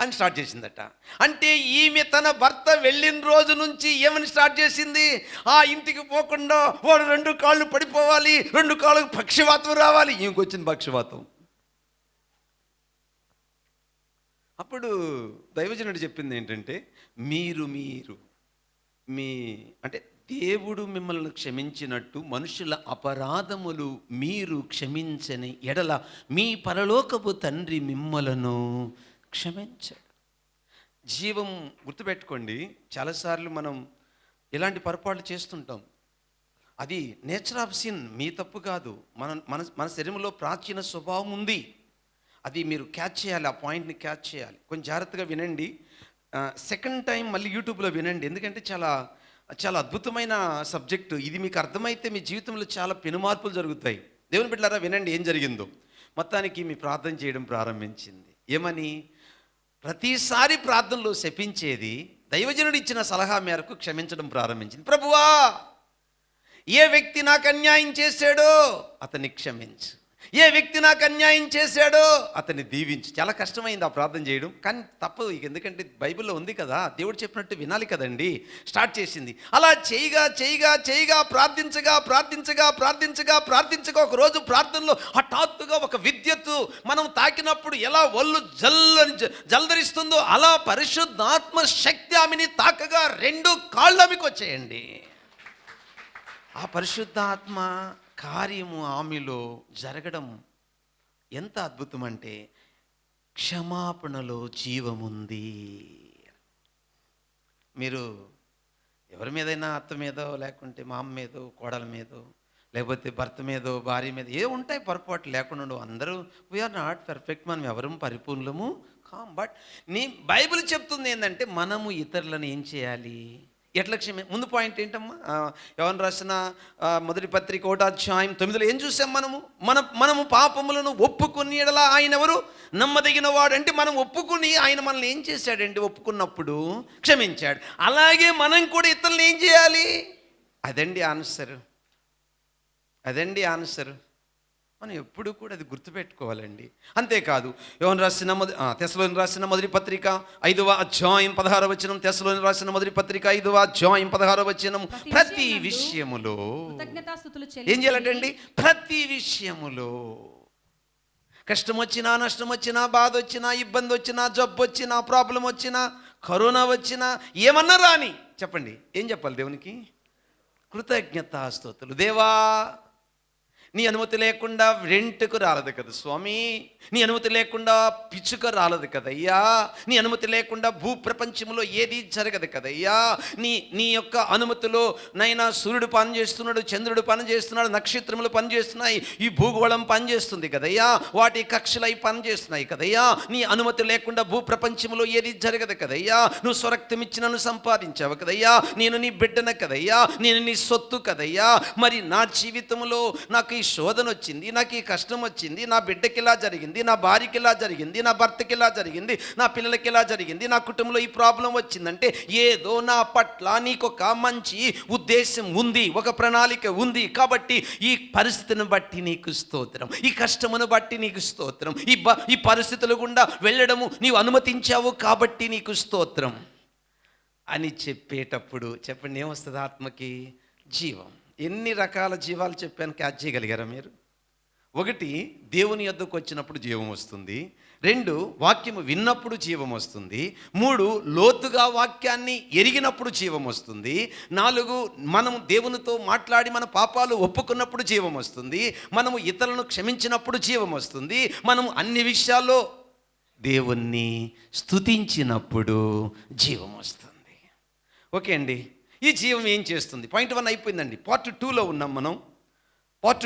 అని స్టార్ట్ చేసిందట. అంటే ఈమె తన భర్త వెళ్ళిన రోజు నుంచి ఏమని స్టార్ట్ చేసింది, ఆ ఇంటికి పోకుండా వాడు 2 కాళ్ళు పడిపోవాలి, 2 కాళ్ళకు పక్షవాతం రావాలి. ఇంకొచ్చింది పక్షవాతం. అప్పుడు దైవజనుడు చెప్పింది ఏంటంటే, మీరు అంటే దేవుడు మిమ్మల్ని క్షమించినట్టు మనుషుల అపరాధములు మీరు క్షమించని ఎడల మీ పరలోకపు తండ్రి మిమ్మలను క్షమించాడు. జీవం గుర్తుపెట్టుకోండి, చాలాసార్లు మనం ఇలాంటి పొరపాట్లు చేస్తుంటాం. అది నేచర్ ఆఫ్ సిన్, మీ తప్పు కాదు. మన శరీరంలో ప్రాచీన స్వభావం ఉంది, అది మీరు క్యాచ్ చేయాలి, ఆ పాయింట్ని క్యాచ్ చేయాలి. కొంచెం జాగ్రత్తగా వినండి. సెకండ్ టైం మళ్ళీ యూట్యూబ్లో వినండి, ఎందుకంటే చాలా చాలా అద్భుతమైన సబ్జెక్టు ఇది. మీకు అర్థమైతే మీ జీవితంలో చాలా పెనుమార్పులు జరుగుతాయి. దేవుని బిడ్డలారా, వినండి ఏం జరిగిందో. మొత్తానికి మీ ప్రార్థన చేయడం ప్రారంభించింది. ఏమని? ప్రతిసారి ప్రార్థనలో శపించేది దైవజనుడు ఇచ్చిన సలహా మేరకు క్షమించడం ప్రారంభించింది. ప్రభువా, ఏ వ్యక్తి నాకు అన్యాయం చేశాడో అతన్ని క్షమించు, ఏ వ్యక్తి నాకు అన్యాయం చేశాడో అతన్ని దీవించు. చాలా కష్టమైంది ఆ ప్రార్థన చేయడం, కానీ తప్పదు ఇక, ఎందుకంటే బైబిల్లో ఉంది కదా, దేవుడు చెప్పినట్టు వినాలి కదండి. స్టార్ట్ చేసింది. అలా చేయగా ప్రార్థించగా ఒకరోజు ప్రార్థనలో హఠాత్తుగా ఒక విద్యుత్తు మనం తాకినప్పుడు ఎలా ఒళ్ళు జల్దరిస్తుందో అలా పరిశుద్ధాత్మ శక్తి ఆమెని తాకగా 2 కాళ్ళు ఆమెకు వచ్చేయండి. ఆ పరిశుద్ధాత్మ కార్యము ఆమెలో జరగడం ఎంత అద్భుతం అంటే, క్షమాపణలో జీవముంది. మీరు ఎవరి మీదైనా అత్త మీదో, లేకుంటే మా అమ్మ మీదో, కోడల మీదో, లేకపోతే భర్త మీదో, భార్య మీద ఏ ఉంటాయి పొరపాటు లేకుండా. అందరూ వీఆర్ నాట్ పర్ఫెక్ట్, మనం ఎవరు పరిపూర్ణము కాం. బట్ బైబిల్ చెప్తుంది ఏంటంటే, మనము ఇతరులను ఏం చేయాలి, ఎట్లా ముందు పాయింట్ ఏంటమ్మా? యోహాను రాసిన మొదటి పత్రిక 1:9 ఏం చూసాం? మనము పాపములను ఒప్పుకుని ఎడల ఆయన ఎవరు? నమ్మదగిన వాడు. అంటే మనం ఒప్పుకుని ఆయన మనల్ని ఏం చేశాడండి? ఒప్పుకున్నప్పుడు క్షమించాడు. అలాగే మనం కూడా ఇతరులను ఏం చేయాలి? అదండి ఆన్సర్. మనం ఎప్పుడు కూడా అది గుర్తుపెట్టుకోవాలండి. అంతేకాదు, తెస్సలోనికీయులకు రాసిన మొదటి పత్రిక 5:16 తెస్సలోనికీయులకు రాసిన మొదటి పత్రిక 5:16 ప్రతి విషయములో ఏం చేయాలంటండి? ప్రతి విషయములో కష్టం వచ్చినా, నష్టం వచ్చినా, బాధ వచ్చినా, ఇబ్బంది వచ్చినా, జబ్బు వచ్చినా, ప్రాబ్లం వచ్చినా, కరోనా వచ్చినా, ఏమన్నా రాని చెప్పండి, ఏం చెప్పాలి దేవునికి? కృతజ్ఞతాస్తుతులు. దేవా, నీ అనుమతి లేకుండా రెంట్కు రాలేదు కదా స్వామి, నీ అనుమతి లేకుండా పిచ్చుక రాలేదు కదయ్యా, నీ అనుమతి లేకుండా భూప్రపంచంలో ఏది జరగదు కదయ్యా, నీ యొక్క అనుమతిలో నైనా సూర్యుడు పనిచేస్తున్నాడు, చంద్రుడు పనిచేస్తున్నాడు, నక్షత్రములు పనిచేస్తున్నాయి, ఈ భూగోళం పనిచేస్తుంది కదయ్యా, వాటి కక్షలై పనిచేస్తున్నాయి కదయ్యా. నీ అనుమతి లేకుండా భూప్రపంచంలో ఏది జరగదు కదయ్యా. నువ్వు స్వరక్తం ఇచ్చి నన్ను సంపాదించావు కదయ్యా, నేను నీ బిడ్డన కదయ్యా, నేను నీ సొత్తు కదయ్యా. మరి నా జీవితంలో నాకు ఈ శోధన వచ్చింది, నాకు ఈ కష్టం వచ్చింది, నా బిడ్డకి ఇలా జరిగింది, నా భార్యకి ఇలా జరిగింది, నా భర్తకి ఇలా జరిగింది, నా పిల్లలకి ఇలా జరిగింది, నా కుటుంబంలో ఈ ప్రాబ్లం వచ్చిందంటే ఏదో నా పట్ల నీకొక మంచి ఉద్దేశం ఉంది, ఒక ప్రణాళిక ఉంది. కాబట్టి ఈ పరిస్థితిని బట్టి నీకు స్తోత్రం, ఈ కష్టమును బట్టి నీకు స్తోత్రం, ఈ పరిస్థితుల గుండా వెళ్ళడము నీవు అనుమతించావు కాబట్టి నీకు స్తోత్రం అని చెప్పేటప్పుడు చెప్పండి ఏమొస్తుంది ఆత్మకి? జీవం. ఎన్ని రకాల జీవాలు చెప్పాను, క్యాచ్ చేయగలిగారా మీరు? ఒకటి, దేవుని యొద్దకు వచ్చినప్పుడు జీవం వస్తుంది. 2, వాక్యము విన్నప్పుడు జీవం వస్తుంది. 3, లోతుగా వాక్యాన్ని ఎరిగినప్పుడు జీవం వస్తుంది. 4, మనము దేవునితో మాట్లాడి మన పాపాలు ఒప్పుకున్నప్పుడు జీవం వస్తుంది. మనము ఇతరులను క్షమించినప్పుడు జీవం వస్తుంది. మనము అన్ని విషయాల్లో దేవుణ్ణి స్తుతించినప్పుడు జీవం వస్తుంది. ఓకే అండి, ఈ జీవం ఏం చేస్తుంది? పాయింట్ 1 అయిపోయిందండి. పార్ట్ 2లో ఉన్నాం మనం. పార్ట్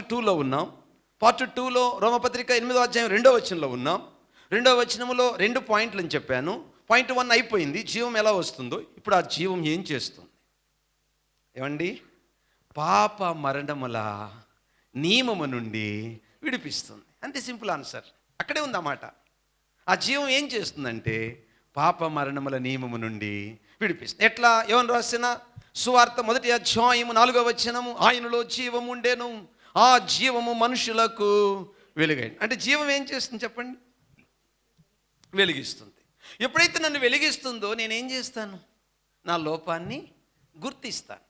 2లో రోమపత్రిక 8వ అధ్యాయం 2వ వచనంలో ఉన్నాం. 2వ వచనంలో 2 పాయింట్లు అని చెప్పాను. పాయింట్ 1 అయిపోయింది, జీవం ఎలా వస్తుందో. ఇప్పుడు ఆ జీవం ఏం చేస్తుంది? ఏమండి? పాప మరణముల నియమము నుండి విడిపిస్తుంది. అంతే, సింపుల్ ఆన్సర్. అక్కడే ఉందన్నమాట. ఆ జీవం ఏం చేస్తుందంటే పాప మరణముల నియమము నుండి విడిపిస్తుంది. ఎట్లా? యోహాను రాసిన సువార్త 1వ అధ్యాయము 4వ వచనము, ఆయనలో జీవం ఉండెను, ఆ జీవము మనుషులకు వెలుగైంది. అంటే జీవం ఏం చేస్తుంది చెప్పండి? వెలిగిస్తుంది. ఎప్పుడైతే నన్ను వెలిగిస్తుందో నేనేం చేస్తాను? నా లోపాన్ని గుర్తిస్తాను,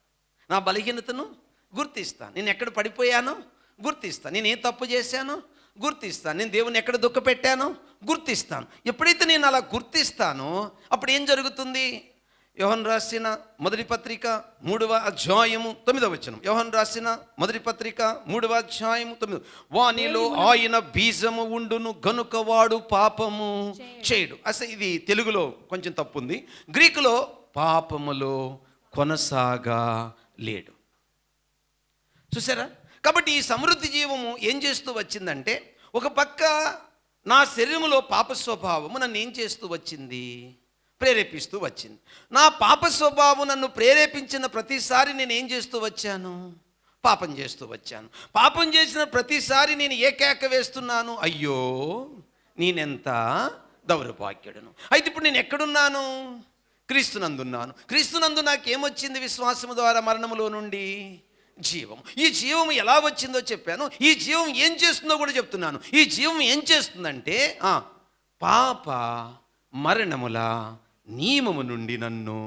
నా బలహీనతను గుర్తిస్తాను, నేను ఎక్కడ పడిపోయానో గుర్తిస్తాను, నేను ఏ తప్పు చేశానో గుర్తిస్తాను, నేను దేవుని ఎక్కడ దుఃఖపెట్టానో గుర్తిస్తాను. ఎప్పుడైతే నేను అలా గుర్తిస్తానో అప్పుడు ఏం జరుగుతుంది? యోహాను రాసిన మొదటి పత్రిక 3వ అధ్యాయము 9వ వచనం. యోహాను రాసిన మొదటి పత్రిక 3వ అధ్యాయము 9. వానిలో ఆయన బీజము ఉండును గనుక వాడు పాపము చేయడు. అసలు ఇది తెలుగులో కొంచెం తప్పు ఉంది. గ్రీకులో పాపములో కొనసాగా లేడు. చూసారా? కాబట్టి ఈ సమృద్ధి జీవము ఏం చేస్తూ వచ్చిందంటే, ఒక పక్క నా శరీరంలో పాప స్వభావము నన్ను ఏం చేస్తూ వచ్చింది? ప్రేరేపిస్తూ వచ్చింది. నా పాప స్వభావం నన్ను ప్రేరేపించిన ప్రతిసారి నేను ఏం చేస్తూ వచ్చాను? పాపం చేస్తూ వచ్చాను. పాపం చేసిన ప్రతిసారి నేను ఏ కేక వేస్తున్నాను? అయ్యో నేనెంత దౌర్భాగ్యుడను. అయితే ఇప్పుడు నేను ఎక్కడున్నాను? క్రీస్తునందున్నాను. క్రీస్తునందు నాకేమొచ్చింది? విశ్వాసము ద్వారా మరణములో నుండి జీవం. ఈ జీవం ఎలా వచ్చిందో చెప్పాను. ఈ జీవం ఏం చేస్తుందో కూడా చెప్తున్నాను. ఈ జీవం ఏం చేస్తుందంటే పాప మరణముల నియమము నుండి నన్ను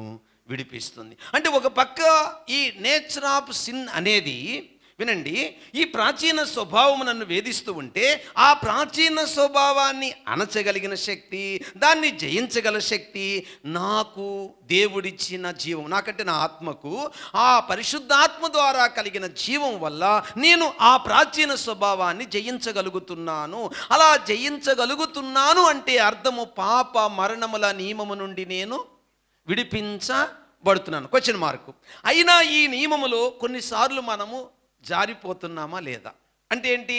విడిపిస్తుంది. అంటే ఒక పక్క ఈ నేచర్ ఆఫ్ సిన్ అనేది, వినండి, ఈ ప్రాచీన స్వభావం నన్ను వేధిస్తూ ఉంటే ఆ ప్రాచీన స్వభావాన్ని అణచగలిగిన శక్తి, దాన్ని జయించగల శక్తి నాకు దేవుడిచ్చిన జీవం, నాకంటే నా ఆత్మకు ఆ పరిశుద్ధాత్మ ద్వారా కలిగిన జీవం వల్ల నేను ఆ ప్రాచీన స్వభావాన్ని జయించగలుగుతున్నాను. అలా జయించగలుగుతున్నాను అంటే అర్థము పాప మరణముల నియమము నుండి నేను విడిపించబడుతున్నాను. Question mark. అయినా ఈ నియమములో కొన్నిసార్లు మనము జారిపోతున్నామా లేదా? అంటే ఏంటి?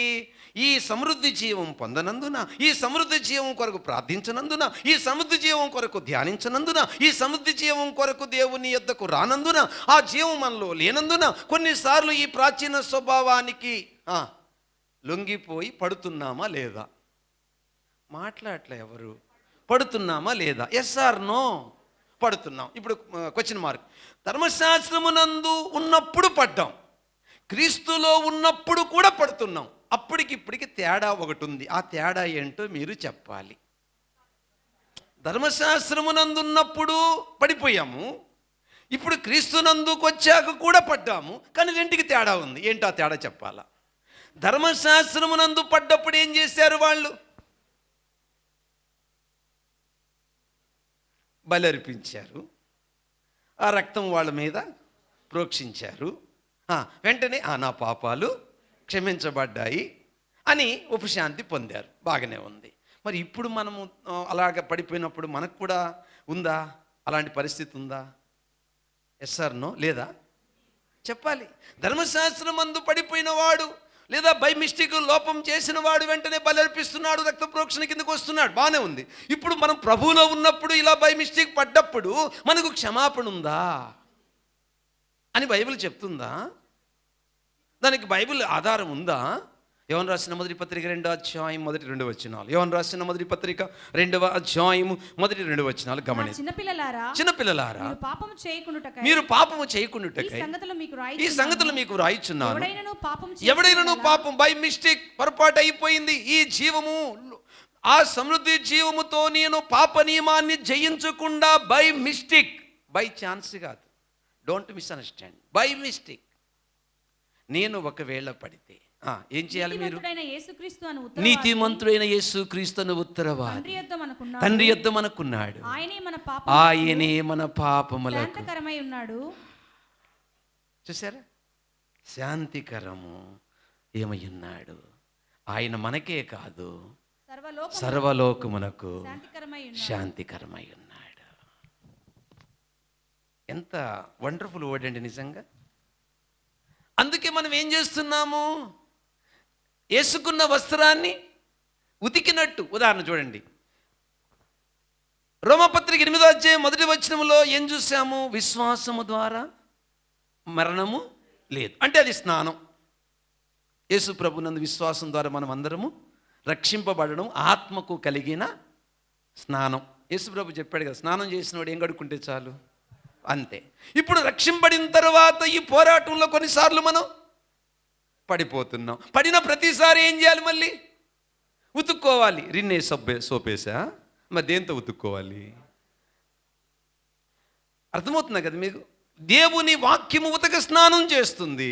ఈ సమృద్ధి జీవం పొందనందున, ఈ సమృద్ధి జీవం కొరకు ప్రార్థించనందున, ఈ సమృద్ధి జీవం కొరకు ధ్యానించనందున, ఈ సమృద్ధి జీవం కొరకు దేవుని యొద్దకు రానందున, ఆ జీవం మనలో లేనందున కొన్నిసార్లు ఈ ప్రాచీన స్వభావానికి లొంగిపోయి పడుతున్నామా లేదా? మాట్లాడలే ఎవరు? పడుతున్నామా లేదా? Yes or no? పడుతున్నాం. ఇప్పుడు క్వశ్చన్ మార్క్. ధర్మశాస్త్రమునందు ఉన్నప్పుడు పడ్డాం, క్రీస్తులో ఉన్నప్పుడు కూడా పడుతున్నాం. అప్పటికిప్పటికి తేడా ఒకటి ఉంది. ఆ తేడా ఏంటో మీరు చెప్పాలి. ధర్మశాస్త్రమునందు ఉన్నప్పుడు పడిపోయాము, ఇప్పుడు క్రీస్తునందుకు వచ్చాక కూడా పడ్డాము. కానీ రెంటికి తేడా ఉంది. ఏంటో ఆ తేడా చెప్పాలా? ధర్మశాస్త్రమునందు పడ్డప్పుడు ఏం చేశారు వాళ్ళు? బలర్పించారు, ఆ రక్తం వాళ్ళ మీద ప్రోక్షించారు. వెంటనే నా పాపాలు క్షమించబడ్డాయి అని ఉపశాంతి పొందారు. బాగానే ఉంది. మరి ఇప్పుడు మనము అలాగ పడిపోయినప్పుడు మనకు కూడా ఉందా అలాంటి పరిస్థితి? ఉందా? Yes or no? లేదా? చెప్పాలి. ధర్మశాస్త్రం అందు పడిపోయిన వాడు లేదా బై మిస్టేక్ లోపం చేసిన వాడు వెంటనే బలర్పిస్తున్నాడు, రక్త ప్రోక్షణ కిందకు వస్తున్నాడు. బాగానే ఉంది. ఇప్పుడు మనం ప్రభువులో ఉన్నప్పుడు ఇలా బై మిస్టేక్ పడ్డప్పుడు మనకు క్షమాపణ ఉందా అని బైబిల్ చెప్తుందా? దానికి బైబిల్ ఆధారం ఉందా? యోహాను రాసిన మొదటి పత్రిక 2వ అధ్యాయం మొదటి 2 వచనాలు. యోహాను రాసిన మొదటి పత్రిక 2వ అధ్యాయం మొదటి 2 వచనాలు నా గమనించండి. చిన్నపిల్లలారా మీరు పాపము చేయకుండుటకై ఈ సంగతులు మీకు రాయిచున్నాను. ఎవడైనను ఎవడైనను పాపం బై మిస్టేక్ పొరపాటు అయిపోయింది, ఈ జీవము ఆ సమృద్ధి జీవముతో నేను పాప నియమాన్ని జయించకుండా బై మిస్టేక్, బై ఛాన్స్ కాదు, డోంట్ మిస్అండర్స్టాండ్, బై మిస్టేక్ నేను ఒకవేళ పడితే ఏం చేయాలి? మీరు నీతిమంతుడైన యేసుక్రీస్తును ఉత్తరవాది తండ్రి యొద్ద మనకున్నాడు, ఆయనే మన పాపములకు ఉన్నాడు. చూసారా, శాంతికరము ఏమై ఉన్నాడు. ఆయన మనకే కాదు సర్వలోకమునకు శాంతికరమై ఉన్నాడు. ఎంత వండర్ఫుల్ వర్డ్ అండి నిజంగా. అందుకే మనం ఏం చేస్తున్నాము? వేసుకున్న వస్త్రాన్ని ఉతికినట్టు. ఉదాహరణ చూడండి, రోమపత్రిక 8వ అధ్యాయం మొదటి వచనములో ఏం చూసాము? విశ్వాసము ద్వారా మరణము లేదు, అంటే అది స్నానం. యేసు ప్రభునందు విశ్వాసం ద్వారా మనం అందరము రక్షింపబడడం ఆత్మకు కలిగిన స్నానం. యేసు ప్రభు చెప్పాడు కదా, స్నానం చేసిన వాడు ఏం కడుక్కుంటే చాలు, అంతే. ఇప్పుడు రక్షింపడిన తర్వాత ఈ పోరాటంలో కొన్నిసార్లు మనం పడిపోతున్నాం. పడిన ప్రతిసారి ఏం చేయాలి? మళ్ళీ ఉతుక్కోవాలి. రిన్నే సోపేసా, మరి దేంతో ఉతుక్కోవాలి? అర్థమవుతుందా కదా మీకు? దేవుని వాక్యము ఉతక స్నానం చేస్తుంది,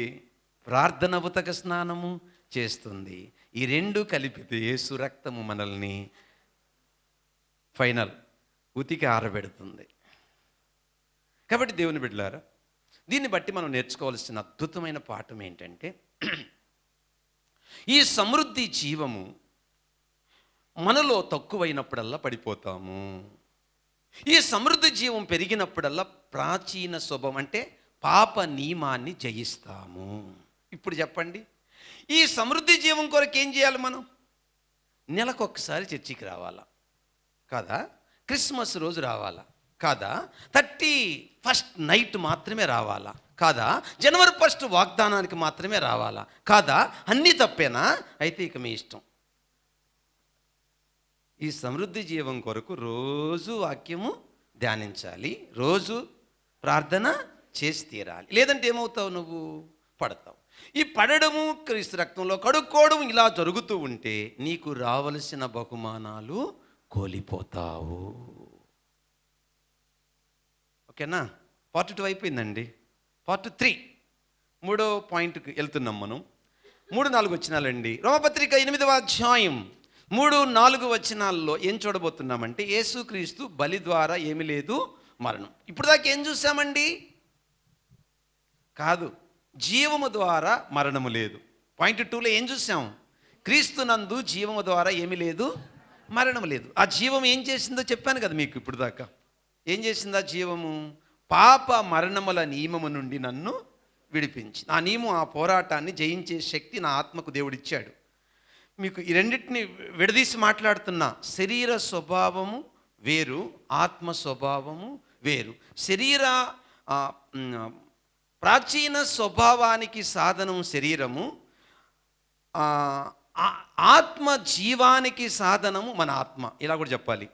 ప్రార్థన ఉతక స్నానము చేస్తుంది. ఈ రెండు కలిపితే యేసు రక్తము మనల్ని ఫైనల్ ఉతికి ఆరబెడుతుంది. కాబట్టి దేవుని బిడ్డలారా, దీన్ని బట్టి మనం నేర్చుకోవాల్సిన అద్భుతమైన పాఠం ఏంటంటే, ఈ సమృద్ధి జీవము మనలో తక్కువైనప్పుడల్లా పడిపోతాము. ఈ సమృద్ధి జీవం పెరిగినప్పుడల్లా ప్రాచీన స్వభావం అంటే పాప నియమాన్ని జయిస్తాము. ఇప్పుడు చెప్పండి, ఈ సమృద్ధి జీవం కొరకు ఏం చేయాలి? మనం నెలకొకసారి చర్చికి రావాలా కాదా? క్రిస్మస్ రోజు రావాలా కాదా? 31st నైట్ మాత్రమే రావాలా కాదా? జనవరి 1 వాగ్దానానికి మాత్రమే రావాలా కాదా? అన్నీ తప్పేనా? అయితే ఇక మీ ఇష్టం. ఈ సమృద్ధి జీవం కొరకు రోజు వాక్యము ధ్యానించాలి, రోజు ప్రార్థన చేసి తీరాలి. లేదంటే ఏమవుతావు? నువ్వు పడతావు. ఈ పడడము, క్రీస్తు రక్తంలో కడుక్కోవడం ఇలా జరుగుతూ ఉంటే నీకు రావలసిన బహుమానాలు కోల్పోతావు. ఓకేనా? పార్ట్ 2 అయిపోయిందండి. పార్ట్ 3 3వ పాయింట్కి వెళ్తున్నాం మనం. 3-4 వచనాలండి. రోమపత్రిక 8వ అధ్యాయం 3-4 వచనాల్లో ఏం చూడబోతున్నామంటే, యేసుక్రీస్తు బలి ద్వారా ఏమీ లేదు, మరణం. ఇప్పుడు దాకా ఏం చూసామండి? కాదు, జీవము ద్వారా మరణము లేదు. పాయింట్ 2లో ఏం చూసాం? క్రీస్తు నందు జీవము ద్వారా ఏమీ లేదు, మరణం లేదు. ఆ జీవం ఏం చేసిందో చెప్పాను కదా మీకు ఇప్పుడు దాకా. ఏం చేసింది ఆ జీవము? పాప మరణముల నియమము నుండి నన్ను విడిపించింది. ఆ నియమం, ఆ పోరాటాన్ని జయించే శక్తి నా ఆత్మకు దేవుడిచ్చాడు. మీకు ఈ రెండింటిని విడదీసి మాట్లాడుతున్నా. శరీర స్వభావము వేరు, ఆత్మ స్వభావము వేరు. శరీర ప్రాచీన స్వభావానికి సాధనం శరీరము, ఆత్మ జీవానికి సాధనము మన ఆత్మ. ఇలా కూడా చెప్పాలి.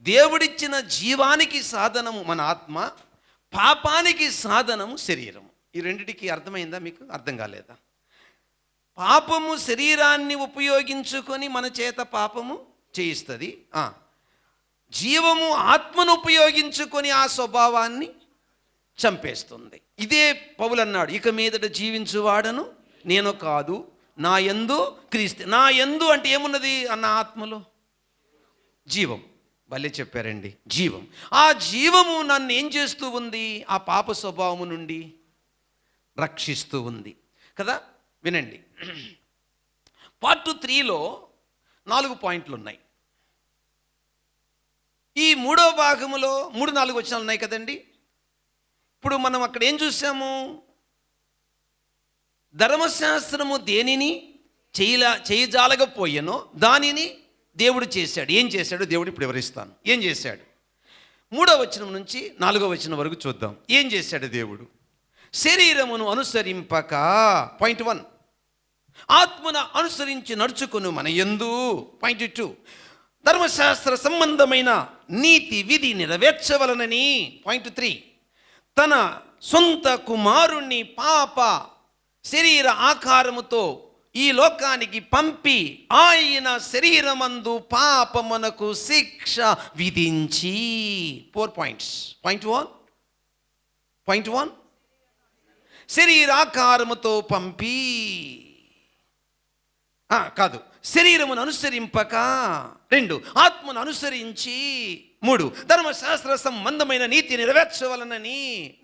దేవుడిచ్చిన జీవానికి సాధనము మన ఆత్మ, పాపానికి సాధనము శరీరము. ఈ రెండిటికి అర్థమైందా మీకు? అర్థం కాలేదా? పాపము శరీరాన్ని ఉపయోగించుకొని మన చేత పాపము చేయిస్తుంది. జీవము ఆత్మను ఉపయోగించుకొని ఆ స్వభావాన్ని చంపేస్తుంది. ఇదే పౌలు అన్నాడు, ఇక మీదట జీవించువాడను నేను కాదు, నా యందు క్రీస్తు. నా యందు అంటే ఏమున్నది అన్న ఆత్మలో? జీవం. భలే చెప్పారండి, జీవం. ఆ జీవము నన్ను ఏం చేస్తూ ఉంది? ఆ పాప స్వభావము నుండి రక్షిస్తూ ఉంది కదా. వినండి, పార్ట్ 3లో 4 పాయింట్లు ఉన్నాయి. ఈ 3వ భాగములో 3-4 వచనాలు ఉన్నాయి కదండి. ఇప్పుడు మనం అక్కడ ఏం చూసాము? ధర్మశాస్త్రము దేనిని చేయజాలకపోయానో దానిని దేవుడు చేశాడు. ఏం చేశాడు దేవుడు? ఇప్పుడు వివరిస్తాను. ఏం చేశాడు? 3వ వచనం నుంచి 4వ వచనం వరకు చూద్దాం. ఏం చేశాడు దేవుడు? శరీరమును అనుసరింపక, పాయింట్ 1, ఆత్మను అనుసరించి నడుచుకును మన యందు. పాయింట్ 2, ధర్మశాస్త్ర సంబంధమైన నీతి విధి నెరవేర్చవలనని. పాయింట్ 3, తన సొంత కుమారుణ్ణి పాప శరీర ఆకారముతో ఈ లోకానికి పంపి ఆయన శరీరమందు పాపమునకు శిక్ష విధించి. 4 పాయింట్స్. పాయింట్ 1, శరీరాకారముతో పంపి కాదు, శరీరమును అనుసరింపక. 2, ఆత్మను అనుసరించి. 3, ధర్మశాస్త్ర సంబంధమైన నీతి నెరవేర్చవలనని.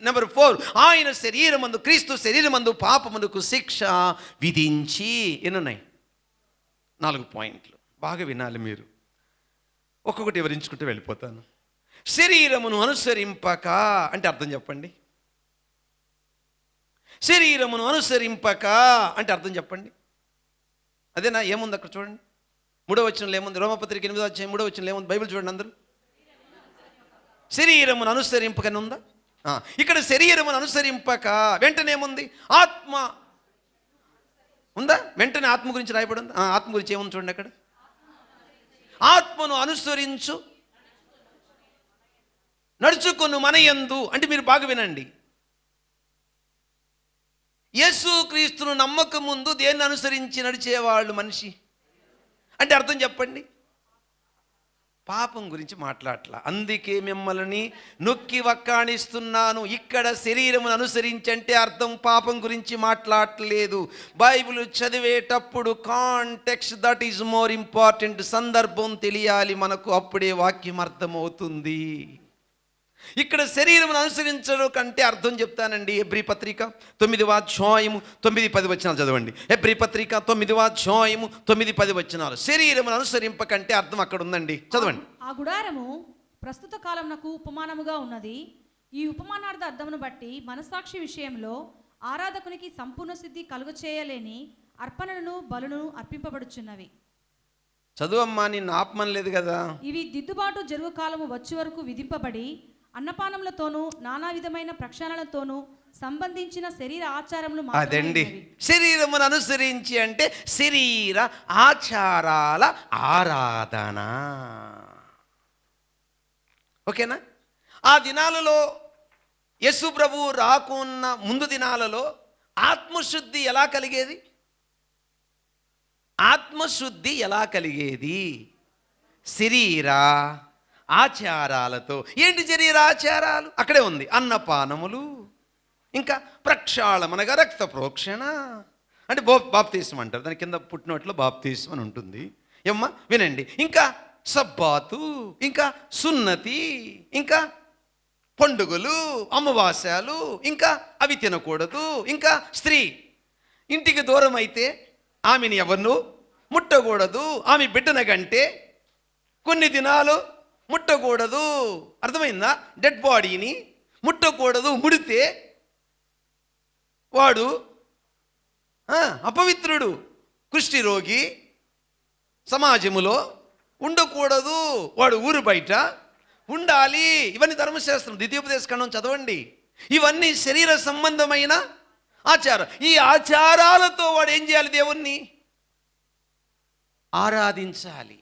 నెంబర్ 4, ఆయన శరీరమందు, క్రీస్తు శరీరమందు పాపమునకు శిక్ష విధించి. ఎన్నున్నాయి? 4 పాయింట్లు. బాగా వినాలి మీరు, ఒక్కొక్కటి వివరించుకుంటూ వెళ్ళిపోతాను. శరీరమును అనుసరింపక అంటే అర్థం చెప్పండి. శరీరమును అనుసరింపక అంటే అర్థం చెప్పండి. అదేనా? ఏముంది అక్కడ చూడండి. 3వ వచనంలో ఏముంది? రోమపత్రిక 8వ అధ్యాయం 3వ వచనంలో ఏముంది? బైబిల్ చూడండి అందరూ. శరీరమును అనుసరింపకని ఉందా? ఇక్కడ శరీరమును అనుసరింపక వెంటనే ఏముంది? ఆత్మ ఉందా? వెంటనే ఆత్మ గురించి రాయబడి ఉంది. ఆత్మ గురించి ఏముంది చూడండి అక్కడ. ఆత్మను అనుసరించు నడుచుకును మన యందు అంటే మీరు బాగా వినండి. యేసు క్రీస్తును నమ్మక ముందు దేన్ని అనుసరించి నడిచేవాళ్ళు మనిషి అంటే అర్థం చెప్పండి. పాపం గురించి మాట్లాడట్లా. అందుకే మిమ్మల్ని నొక్కి వక్కాణిస్తున్నాను. ఇక్కడ శరీరమును అనుసరించంటే అర్థం పాపం గురించి మాట్లాడలేదు. బైబిల్ చదివేటప్పుడు context that is more important. సందర్భం తెలియాలి మనకు, అప్పుడే వాక్యం అర్థమవుతుంది. ఇక్కడ శరీరమును అనుసరించడం కంటే అర్థం చెప్తానండి. హెబ్రీ పత్రిక 9వ అధ్యాయము 9-10 వచనాలు చదవండి. హెబ్రీ పత్రిక 9వ అధ్యాయము 9-10 వచనాలు. శరీరమును అనుసరింపకంటే అర్థం అక్కడ ఉందండి, చదవండి. ఆ గుడారము ప్రస్తుత కాలమునకు ఉపమానముగా ఉన్నది. ఈ ఉపమానార్థ అర్థమును బట్టి మనస్సాక్షి విషయంలో ఆరాధకునికి సంపూర్ణ సిద్ధి కలుగచేయలేని అర్పణలను బలును అర్పింపబడుచున్నవి. చదువమ్మా, నిన్ను ఆపమనలేదు కదా. ఇవి దిద్దుబాటు జరుగు కాలము వచ్చే వరకు విధింపబడి అన్నపానములతోనూ నానా విధమైన ప్రక్షాళనతోనూ సంబంధించిన శరీర ఆచారములు. అదండి శరీరమును అనుసరించి అంటే శరీర ఆచారాల ఆరాధన. ఓకేనా? ఆ దినాలలో యేసు ప్రభువు రాకున్న ముందు దినాలలో ఆత్మశుద్ధి ఎలా కలిగేది? ఆత్మశుద్ధి ఎలా కలిగేది? శరీర ఆచారాలతో. ఏంటి శరీర ఆచారాలు? అక్కడే ఉంది. అన్నపానములు, ఇంకా ప్రక్షాళన అనగా రక్త ప్రోక్షణ అంటే బాప్తీసం అంటారు. దాని కింద పుట్టినోట్లో బాప్తీసం అని ఉంటుంది. ఏమ్మా వినండి. ఇంకా సబ్బాతు, ఇంకా సున్నతి, ఇంకా పండుగలు, అమావాస్యాలు, ఇంకా అవి తినకూడదు. ఇంకా స్త్రీ ఇంటికి దూరం అయితే ఆమెను ఎవరిను ముట్టకూడదు. ఆమె బిడ్డన కంటే కొన్ని దినాలు ముట్టకూడదు. అర్థమైందా? డెడ్ బాడీని ముట్టకూడదు. ముడితే వాడు అపవిత్రుడు, కుష్టి రోగి, సమాజములో ఉండకూడదు. వాడు ఊరు బయట ఉండాలి. ఇవన్నీ ధర్మశాస్త్రం. ద్వితీయోపదేశకాండం చదవండి. ఇవన్నీ శరీర సంబంధమైన ఆచారం. ఈ ఆచారాలతో వాడు ఏం చేయాలి? దేవుణ్ణి ఆరాధించాలి.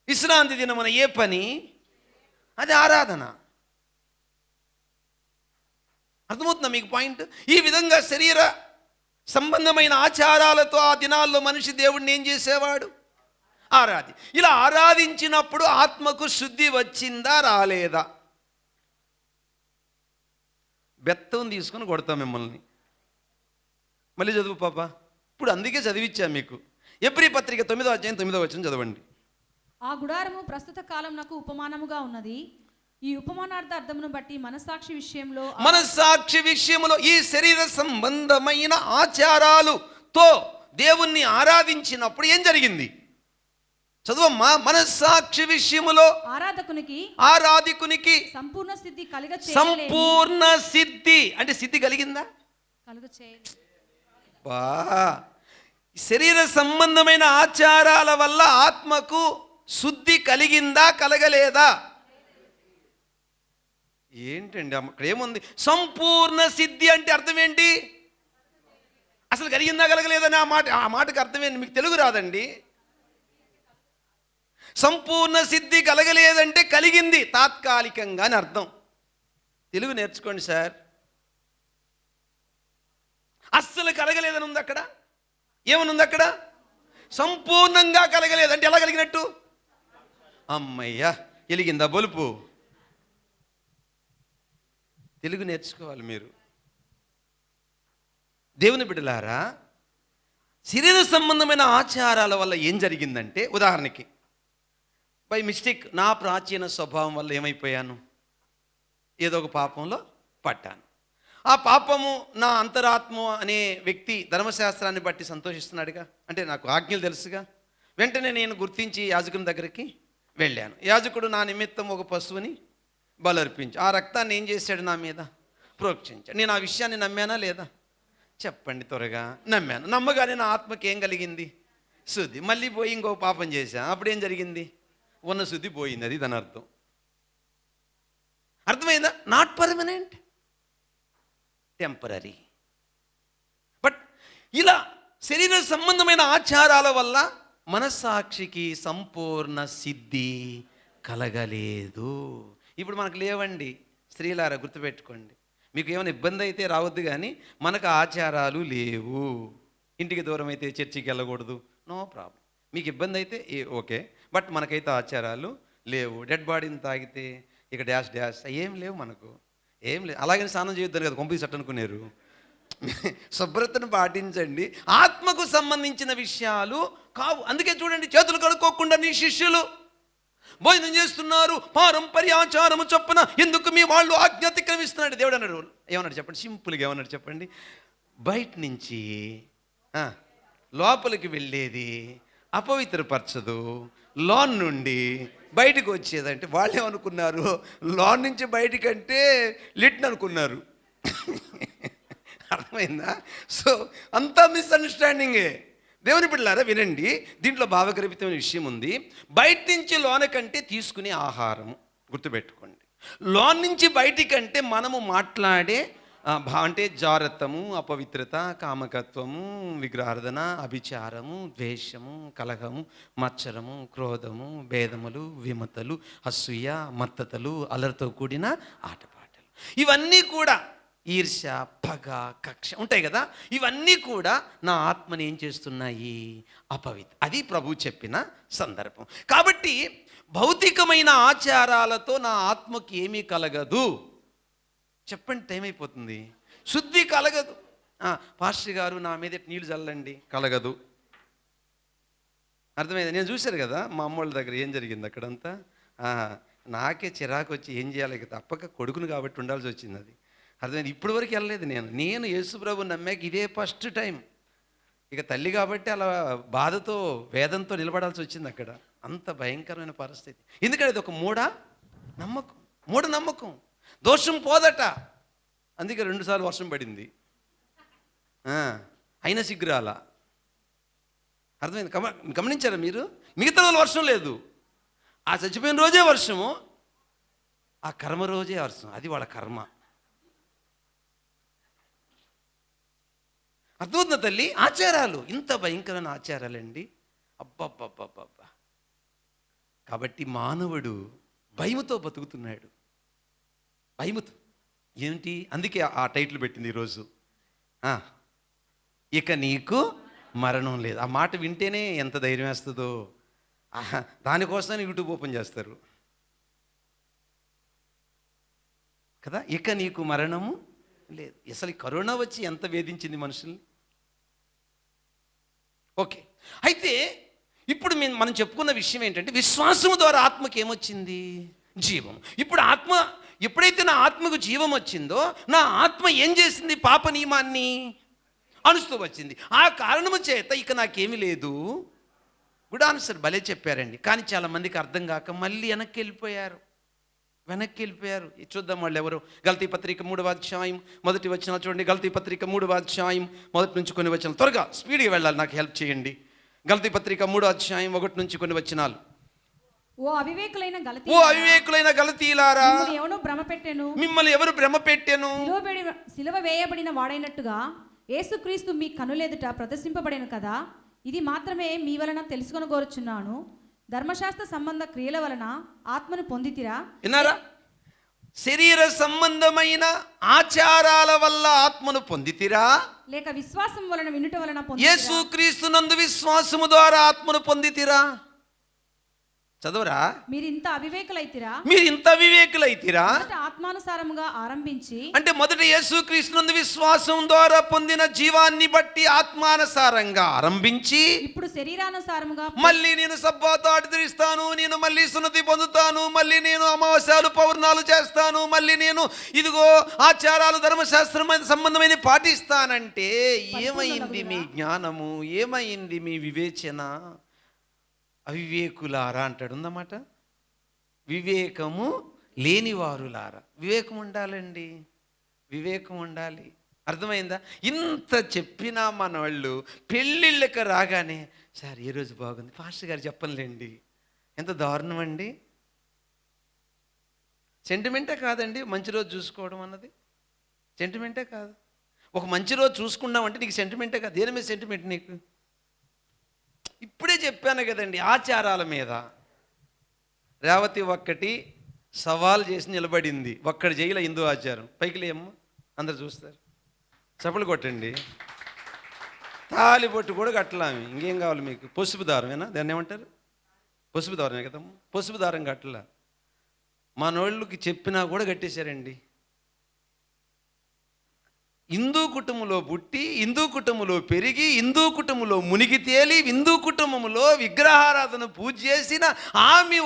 విశ్రాంతి దినమున ఏ పని? అది ఆరాధన. అర్థమవుతుందా మీకు పాయింట్? ఈ విధంగా శరీర సంబంధమైన ఆచారాలతో ఆ దినాల్లో మనిషి దేవుడిని ఏం చేసేవాడు? ఇలా ఆరాధించినప్పుడు ఆత్మకు శుద్ధి వచ్చిందా రాలేదా? బెత్తం తీసుకొని కొడతాం మిమ్మల్ని. మళ్ళీ చదువు పాప. ఇప్పుడు అందుకే చదివించా మీకు. హెబ్రీ పత్రిక 9వ అధ్యాయం 9వ వచనం చదవండి. ఆ గుడారము ప్రస్తుత కాలమునకు ఉపమానముగా ఉన్నది. ఈ ఉపమానార్థ అర్థమును బట్టి మనస్సాక్షి విషయంలో ఈ శరీర సంబంధమైన ఆచారాలుతో దేవుణ్ణి ఆరాధించినప్పుడు ఏం జరిగింది? చదువమ్మా. మనస్సాక్షి విషయములో ఆరాధకునికి సంపూర్ణ సిద్ధి అంటే సిద్ధి కలిగిందా? శరీర సంబంధమైన ఆచారాల వల్ల ఆత్మకు శుద్ధి కలిగిందా కలగలేదా? ఏంటండి అక్కడ ఏముంది? సంపూర్ణ సిద్ధి అంటే అర్థం ఏంటి? అసలు కలిగిందా కలగలేదని ఆ మాటకు అర్థమేంటి? మీకు తెలుగు రాదండి. సంపూర్ణ సిద్ధి కలగలేదంటే కలిగింది తాత్కాలికంగా అని అర్థం. తెలుగు నేర్చుకోండి సార్. అస్సలు కలగలేదని ఉంది అక్కడ. ఏమని ఉంది అక్కడ? సంపూర్ణంగా కలగలేదంటే ఎలా కలిగినట్టు? అమ్మయ్యా, వెలిగిందా బొలుపు? తెలుగు నేర్చుకోవాలి మీరు. దేవుని బిడ్డలారా, శరీర సంబంధమైన ఆచారాల వల్ల ఏం జరిగిందంటే, ఉదాహరణకి బై మిస్టేక్ నా ప్రాచీన స్వభావం వల్ల ఏమైపోయాను? ఏదో ఒక పాపంలో పట్టాను. ఆ పాపము నా అంతరాత్మ అనే వ్యక్తి ధర్మశాస్త్రాన్ని బట్టి సంతోషిస్తున్నాడుగా, అంటే నాకు ఆజ్ఞలు తెలుసుగా. వెంటనే నేను గుర్తించి యాజకుని దగ్గరికి వెళ్ళాను. యాజకుడు నా నిమిత్తం ఒక పశువుని బలర్పించి ఆ రక్తాన్ని ఏం చేశాడు? నా మీద ప్రోక్షించాడు. నేను ఆ విషయాన్ని నమ్మానా లేదా? చెప్పండి త్వరగా. నమ్మాను. నమ్మగానే నా ఆత్మకి ఏం కలిగింది? శుద్ధి. మళ్ళీ పోయి ఇంకో పాపం చేశా. అప్పుడు ఏం జరిగింది? ఉన్న శుద్ధి పోయింది. అది దాని అర్థం. అర్థమైందా? Not permanent, temporary. బట్ ఇలా శరీర సంబంధమైన ఆచారాల వల్ల మనస్సాక్షికి సంపూర్ణ సిద్ధి కలగలేదు. ఇప్పుడు మనకు లేవండి స్త్రీలారా, గుర్తుపెట్టుకోండి. మీకు ఏమైనా ఇబ్బంది అయితే రావద్దు, కానీ మనకు ఆచారాలు లేవు. ఇంటికి దూరం అయితే చర్చికి వెళ్ళకూడదు, నో ప్రాబ్లం. మీకు ఇబ్బంది అయితే ఓకే, బట్ మనకైతే ఆచారాలు లేవు. డెడ్ బాడీని తాగితే ఇక డ్యాష్ డ్యాష్ ఏం లేవు, మనకు ఏం లేదు. అలాగని స్నానం చేయొద్దని కదా కొంపి సట్ అనుకున్నారు. శుభ్రతను పాటించండి. ఆత్మకు సంబంధించిన విషయాలు కావు. అందుకే చూడండి, చేతులు కడుక్కోకుండా నీ శిష్యులు భోజనం చేస్తున్నారు, పారంపర్యాచారము చొప్పున ఎందుకు మీ వాళ్ళు ఆజ్ఞ అతిక్రమిస్తున్నాడు? దేవుడు అన్నాడు. ఏమన్నాడు చెప్పండి? సింపుల్గా ఏమన్నాడు చెప్పండి? బయట నుంచి లోపలికి వెళ్ళేది అపవిత్రపరచదు, లోన్ నుండి బయటకు వచ్చేదంటే వాళ్ళు ఏమనుకున్నారు? లోన్ నుంచి బయటికంటే లిట్ని అనుకున్నారు. అర్థమైందా? సో అంతా మిస్అండర్స్టాండింగే. దేవుని బిడ్డలారా వినండి, దీంట్లో భావగర్భితమైన విషయం ఉంది. బయట నుంచి లోన కంటే తీసుకునే ఆహారము గుర్తుపెట్టుకోండి. లోన్ నుంచి బయటికంటే మనము మాట్లాడే అంటే జారత్వము, అపవిత్రత, కామకత్వము, విగ్రహారాధన, అభిచారము, ద్వేషము, కలహము, మత్సరము, క్రోధము, భేదములు, విమతలు, అసూయ, మత్తతలు, అలరితో కూడిన ఆటపాటలు, ఇవన్నీ కూడా ఈర్ష్య, పగ, కక్ష ఉంటాయి కదా. ఇవన్నీ కూడా నా ఆత్మని ఏం చేస్తున్నాయి? అది ప్రభువు చెప్పిన సందర్భం. కాబట్టి భౌతికమైన ఆచారాలతో నా ఆత్మకి ఏమీ కలగదు. చెప్పండి, టైం అయిపోతుంది. శుద్ధి కలగదు. పాస్టర్ గారు నా మీద నీళ్ళు చల్లండి, కలగదు. అర్థమైంది? నేను చూశాను కదా మా అమ్మోళ్ళ దగ్గర ఏం జరిగింది అక్కడంతా. నాకే చిరాకు వచ్చి ఏం చేయాలి, తప్పక కొడుకును కాబట్టి ఉండాల్సి వచ్చింది. అది అర్థమైంది. ఇప్పటి వరకు వెళ్ళలేదు. నేను యేసు ప్రభువుని నమ్మాక ఇదే ఫస్ట్ టైం. ఇక తల్లి కాబట్టి అలా బాధతో వేదంతో నిలబడాల్సి వచ్చింది అక్కడ. అంత భయంకరమైన పరిస్థితి. ఎందుకంటే అది ఒక మూఢనమ్మకం. దోషం పోదట. అందుకే 2 సార్లు వర్షం పడింది, అయినా సిగ్గురాల. అర్థమైంది? గమనించారా మీరు? మిగతా రోజులు వర్షం లేదు. ఆ చచ్చిపోయిన రోజే వర్షము, ఆ కర్మ రోజే వర్షం. అది వాళ్ళ కర్మ. అర్థమవుతుందా తల్లి? ఆచారాలు ఇంత భయంకరమైన ఆచారాలండి. అబ్బబ్బబ్బబ్బబ్బా. కాబట్టి మానవుడు భయముతో బతుకుతున్నాడు. భయముతో ఏంటి? అందుకే ఆ టైటిల్ పెట్టింది ఈరోజు, ఇక నీకు మరణం లేదు. ఆ మాట వింటేనే ఎంత ధైర్యం వేస్తుందో. దానికోసమే యూట్యూబ్ ఓపెన్ చేస్తారు కదా. ఇక నీకు మరణము లేదు. అసలు కరోనా వచ్చి ఎంత వేధించింది మనుషుల్ని. ఓకే, అయితే ఇప్పుడు మనం చెప్పుకున్న విషయం ఏంటంటే, విశ్వాసము ద్వారా ఆత్మకి ఏమొచ్చింది? జీవం. ఇప్పుడు ఎప్పుడైతే నా ఆత్మకు జీవం వచ్చిందో, నా ఆత్మ ఏం చేసింది? పాప నియమాన్ని అనుస్తూ వచ్చింది. ఆ కారణము చేత ఇక నాకేమీ లేదు. గుడ్ ఆన్సర్, భలే చెప్పారండి. కానీ చాలా మందికి అర్థం కాక మళ్ళీ వెనక్కి వెళ్ళిపోయారు. చూద్దాం వాళ్ళు ఎవరు. గలతీ పత్రిక 3వ అధ్యాయం 1 వచనం చూడండి. గలతీ పత్రిక 3వ అధ్యాయం 1 నుంచి కొన్ని వచనాలు. త్వరగా స్పీడ్గా వెళ్ళాలి, నాకు హెల్ప్ చేయండి. గలతీ పత్రిక 3వ అధ్యాయం 1 నుంచి కొన్ని వచనాలు. ఓ అవివేకులైన గలతీయులారా, మిమ్మల్ని ఎవరు భ్రమ పెట్టెను? సిలువ వేయబడిన వాడైనట్టుగా యేసుక్రీస్తు మీ కనులెదుట ప్రదర్శింపబడెను కదా, ఇది మాత్రమే మీ వలన తెలుసుకొనగోరుచున్నాను. ధర్మశాస్త్ర సంబంధ క్రియల వలన ఆత్మను పొందితిరా? విన్నారా? శరీర సంబంధమైన ఆచారాల వల్ల ఆత్మను పొందితిరా, లేక విశ్వాసం వలన వినుట వలన పొందితిరా? యేసుక్రీస్తునందు విశ్వాసము ద్వారా ఆత్మను పొందితిరా. చదువురా. మీరు ఇంత అవివేకులైతిరా? మీరు ఇంత వివేకులైతిరా. మొదట ఆత్మానుసారముగా ఆరంభించి, అంటే మొదట యేసుక్రీస్తునందు విశ్వాసం ద్వారా పొందిన జీవాన్ని బట్టి ఆత్మానుసారంగా ఆరంభించి, ఇప్పుడు శరీరానుసారముగా మళ్ళీ నేను సబ్బాతు ఆచరిస్తాను, నేను మళ్ళీ సున్నతి పొందుతాను, మళ్ళీ నేను అమావాస్యాలు పౌర్ణాలు చేస్తాను, మళ్ళీ నేను ఇదిగో ఆచారాలు ధర్మశాస్త్రం సంబంధమైన పాటిస్తానంటే ఏమైంది మీ జ్ఞానము, ఏమైంది మీ వివేచన? అవివేకులారా అంటాడు, ఉందన్నమాట. వివేకము లేనివారులారా. వివేకం ఉండాలండి, వివేకం ఉండాలి. అర్థమైందా? ఇంత చెప్పినా మన వాళ్ళు పెళ్ళిళ్ళకి రాగానే, సార్ ఏ రోజు బాగుంది, పాస్టర్ గారు చెప్పనులేండి. ఎంత దారుణం అండి. సెంటిమెంటే కాదండి మంచి రోజు చూసుకోవడం అన్నది, సెంటిమెంటే కాదు. ఒక మంచి రోజు చూసుకున్నామంటే నీకు సెంటిమెంటే కాదు. దేని మీద సెంటిమెంట్ నీకు? ఇప్పుడే చెప్పాను కదండి, ఆచారాల మీద. రేవతి ఒక్కటి సవాల్ చేసి నిలబడింది, ఒక్కడి జైలు హిందూ ఆచారం. పైకి లేమ్మ, అందరు చూస్తారు, చప్పలు కొట్టండి. తాలి బొట్టు కూడా కట్టలామి, ఇంకేం కావాలి మీకు? పసుపు దారమేనా, దాన్ని ఏమంటారు? పసుపు దారమే కదమ్మా. పసుపు దారం కట్టలా, మనోళ్ళకి చెప్పినా కూడా కట్టేశారండి. హిందూ కుటుంబంలో పుట్టి, హిందూ కుటుంబంలో పెరిగి, హిందూ కుటుంబంలో మునిగి తేలి, హిందూ కుటుంబంలో విగ్రహారాధన పూజ చేసిన ఆమె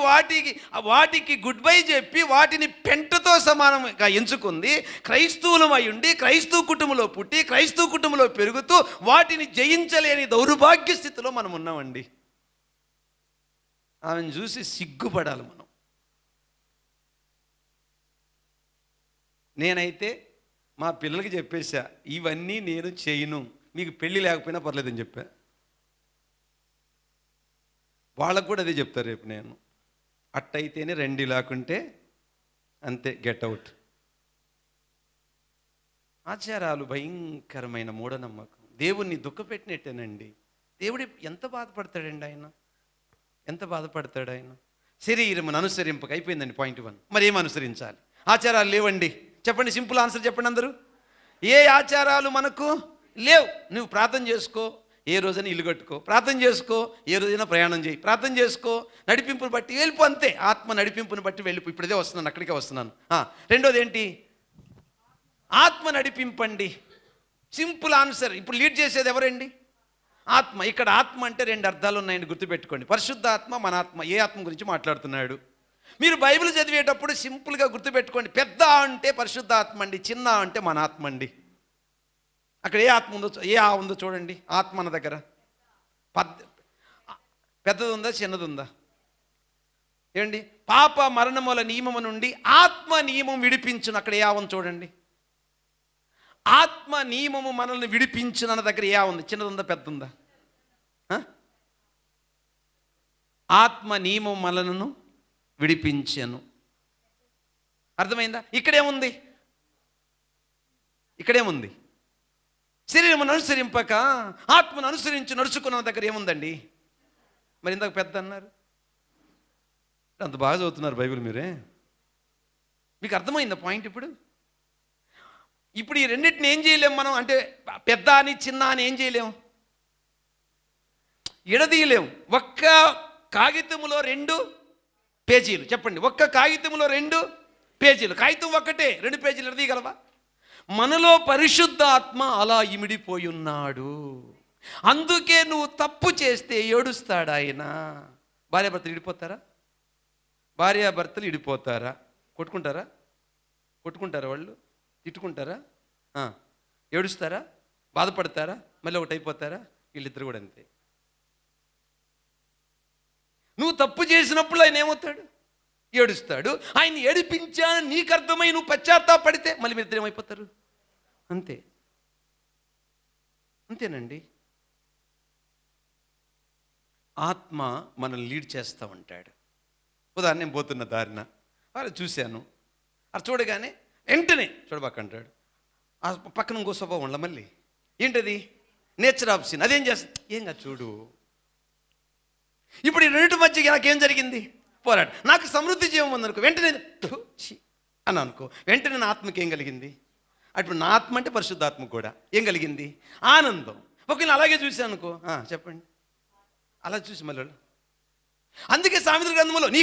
వాటికి గుడ్ బై చెప్పి వాటిని పెంటతో సమానంగా ఎంచుకుంది. క్రైస్తవులమై ఉండి క్రైస్తవ కుటుంబంలో పుట్టి క్రైస్తవ కుటుంబంలో పెరుగుతూ వాటిని జయించలేని దౌర్భాగ్య స్థితిలో మనం ఉన్నామండి. ఆమెను చూసి సిగ్గుపడాలి మనం. నేనైతే మా పిల్లలకి చెప్పేశా, ఇవన్నీ నేను చేయను, మీకు పెళ్ళి లేకపోయినా పర్లేదని చెప్పా. వాళ్ళకు కూడా అదే చెప్తారు రేపు నేను. అట్టయితేనే రండి, లేకుంటే అంతే, గెట్ అవుట్. ఆచారాలు భయంకరమైన మూఢనమ్మకం, దేవుణ్ణి దుఃఖపెట్టినట్టేనండి. దేవుడు ఎంత బాధపడతాడండి ఆయన, ఎంత బాధపడతాడు ఆయన. శరీరమును అనుసరింపక అయిపోయిందండి పాయింట్ 1. మరి ఏం అనుసరించాలి? ఆచారాలు లేవండి, చెప్పండి. సింపుల్ ఆన్సర్ చెప్పండి అందరూ. ఏ ఆచారాలు మనకు లేవు. నువ్వు ప్రార్థన చేసుకో, ఏ రోజైనా ఇల్లు కట్టుకో, ప్రార్థన చేసుకో, ఏ రోజైనా ప్రయాణం చేయి, ప్రార్థన చేసుకో, నడిపింపుని బట్టి వెళ్ళిపో, అంతే. ఆత్మ నడిపింపుని బట్టి వెళ్ళిపో. ఇప్పుడే వస్తున్నాను, అక్కడికే వస్తున్నాను. రెండోది ఏంటి? ఆత్మ నడిపింపండి. Simple answer. ఇప్పుడు లీడ్ చేసేది ఎవరండి? ఆత్మ. ఇక్కడ ఆత్మ అంటే 2 అర్థాలు ఉన్నాయండి, గుర్తుపెట్టుకోండి. పరిశుద్ధ ఆత్మ, మన ఆత్మ. ఏ ఆత్మ గురించి మాట్లాడుతున్నాడు? మీరు బైబిల్ చదివేటప్పుడు సింపుల్గా గుర్తుపెట్టుకోండి. పెద్ద అంటే పరిశుద్ధ ఆత్మ అండి, చిన్న అంటే మన ఆత్మ అండి. అక్కడ ఏ ఆత్మ ఉందో, ఏ ఆ ఉందో చూడండి. ఆత్మ మన దగ్గర పెద్దది ఉందా, చిన్నది ఉందా? ఏమండి? పాప మరణముల నియమము నుండి ఆత్మ నియమం విడిపించును. అక్కడ ఏ ఆవును చూడండి. ఆత్మ నియమము మనల్ని విడిపించును అన్న దగ్గర ఏ ఉంది? చిన్నది ఉందా, పెద్ద ఉందా? ఆత్మ నియమం మనలను విడిపించను. అర్థమైందా? ఇక్కడేముంది? ఇక్కడేముంది? శరీరమును అనుసరింపక ఆత్మను అనుసరించి నడుచుకున్న దగ్గర ఏముందండి? మరి ఇందాక పెద్ద అన్నారు. అంత బాగా చదువుతున్నారు బైబిల్ మీరే. మీకు అర్థమైందా పాయింట్? ఇప్పుడు ఈ రెండింటిని ఏం చేయలేము మనం. అంటే పెద్ద అని చిన్న అని ఏం చేయలేము, ఎడదీయలేము. ఒక్క కాగితములో 2 పేజీలు. చెప్పండి, ఒక్క కాగితంలో 2 పేజీలు. కాగితం ఒక్కటే, 2 పేజీలు ఎడదీయగలవా? మనలో పరిశుద్ధ ఆత్మ అలా ఇమిడిపోయి ఉన్నాడు. అందుకే నువ్వు తప్పు చేస్తే ఏడుస్తాడు ఆయన. భార్యాభర్తలు ఇడిపోతారా? భార్యాభర్తలు ఇడిపోతారా? కొట్టుకుంటారా? వాళ్ళు తిట్టుకుంటారా? ఏడుస్తారా? బాధపడతారా? మళ్ళీ ఒకటి అయిపోతారా? వీళ్ళిద్దరు కూడా అంతే. నువ్వు తప్పు చేసినప్పుడు ఆయన ఏమవుతాడు? ఏడుస్తాడు. ఆయన ఏడిపించాను నీకు అర్థమై నువ్వు పశ్చాత్తాపడితే మళ్ళీ మీ ఇద్దరు ఏమైపోతారు? అంతే. అంతేనండి. ఆత్మ మనల్ని లీడ్ చేస్తూ ఉంటాడు. ఉదాహరణ, నేను పోతున్న దారిన వాళ్ళు చూశాను, అది చూడగానే వెంటనే చూడబాకంటాడు. ఆ పక్కన ఇంకో స్వభావం ఉండ, మళ్ళీ ఏంటది? Nature of sin. అదేం చేస్తుంది? ఏం కాదు చూడు. ఇప్పుడు ఈ రెండింటి మధ్య నాకేం జరిగింది? పోరాటం. నాకు సమృద్ధి జీవం ఉందనుకో, వెంటనే "థు, ఛీ" అని అనుకో, వెంటనే నా ఆత్మకి ఏం కలిగింది? అప్పుడు నా ఆత్మ అంటే పరిశుద్ధాత్మ కూడా ఏం కలిగింది? ఆనందం. ఒకవేళ అలాగే చూసాను అనుకో, చెప్పండి, అలా చూసి మళ్ళీ అందుకే సామెతల గ్రంథంలో నీ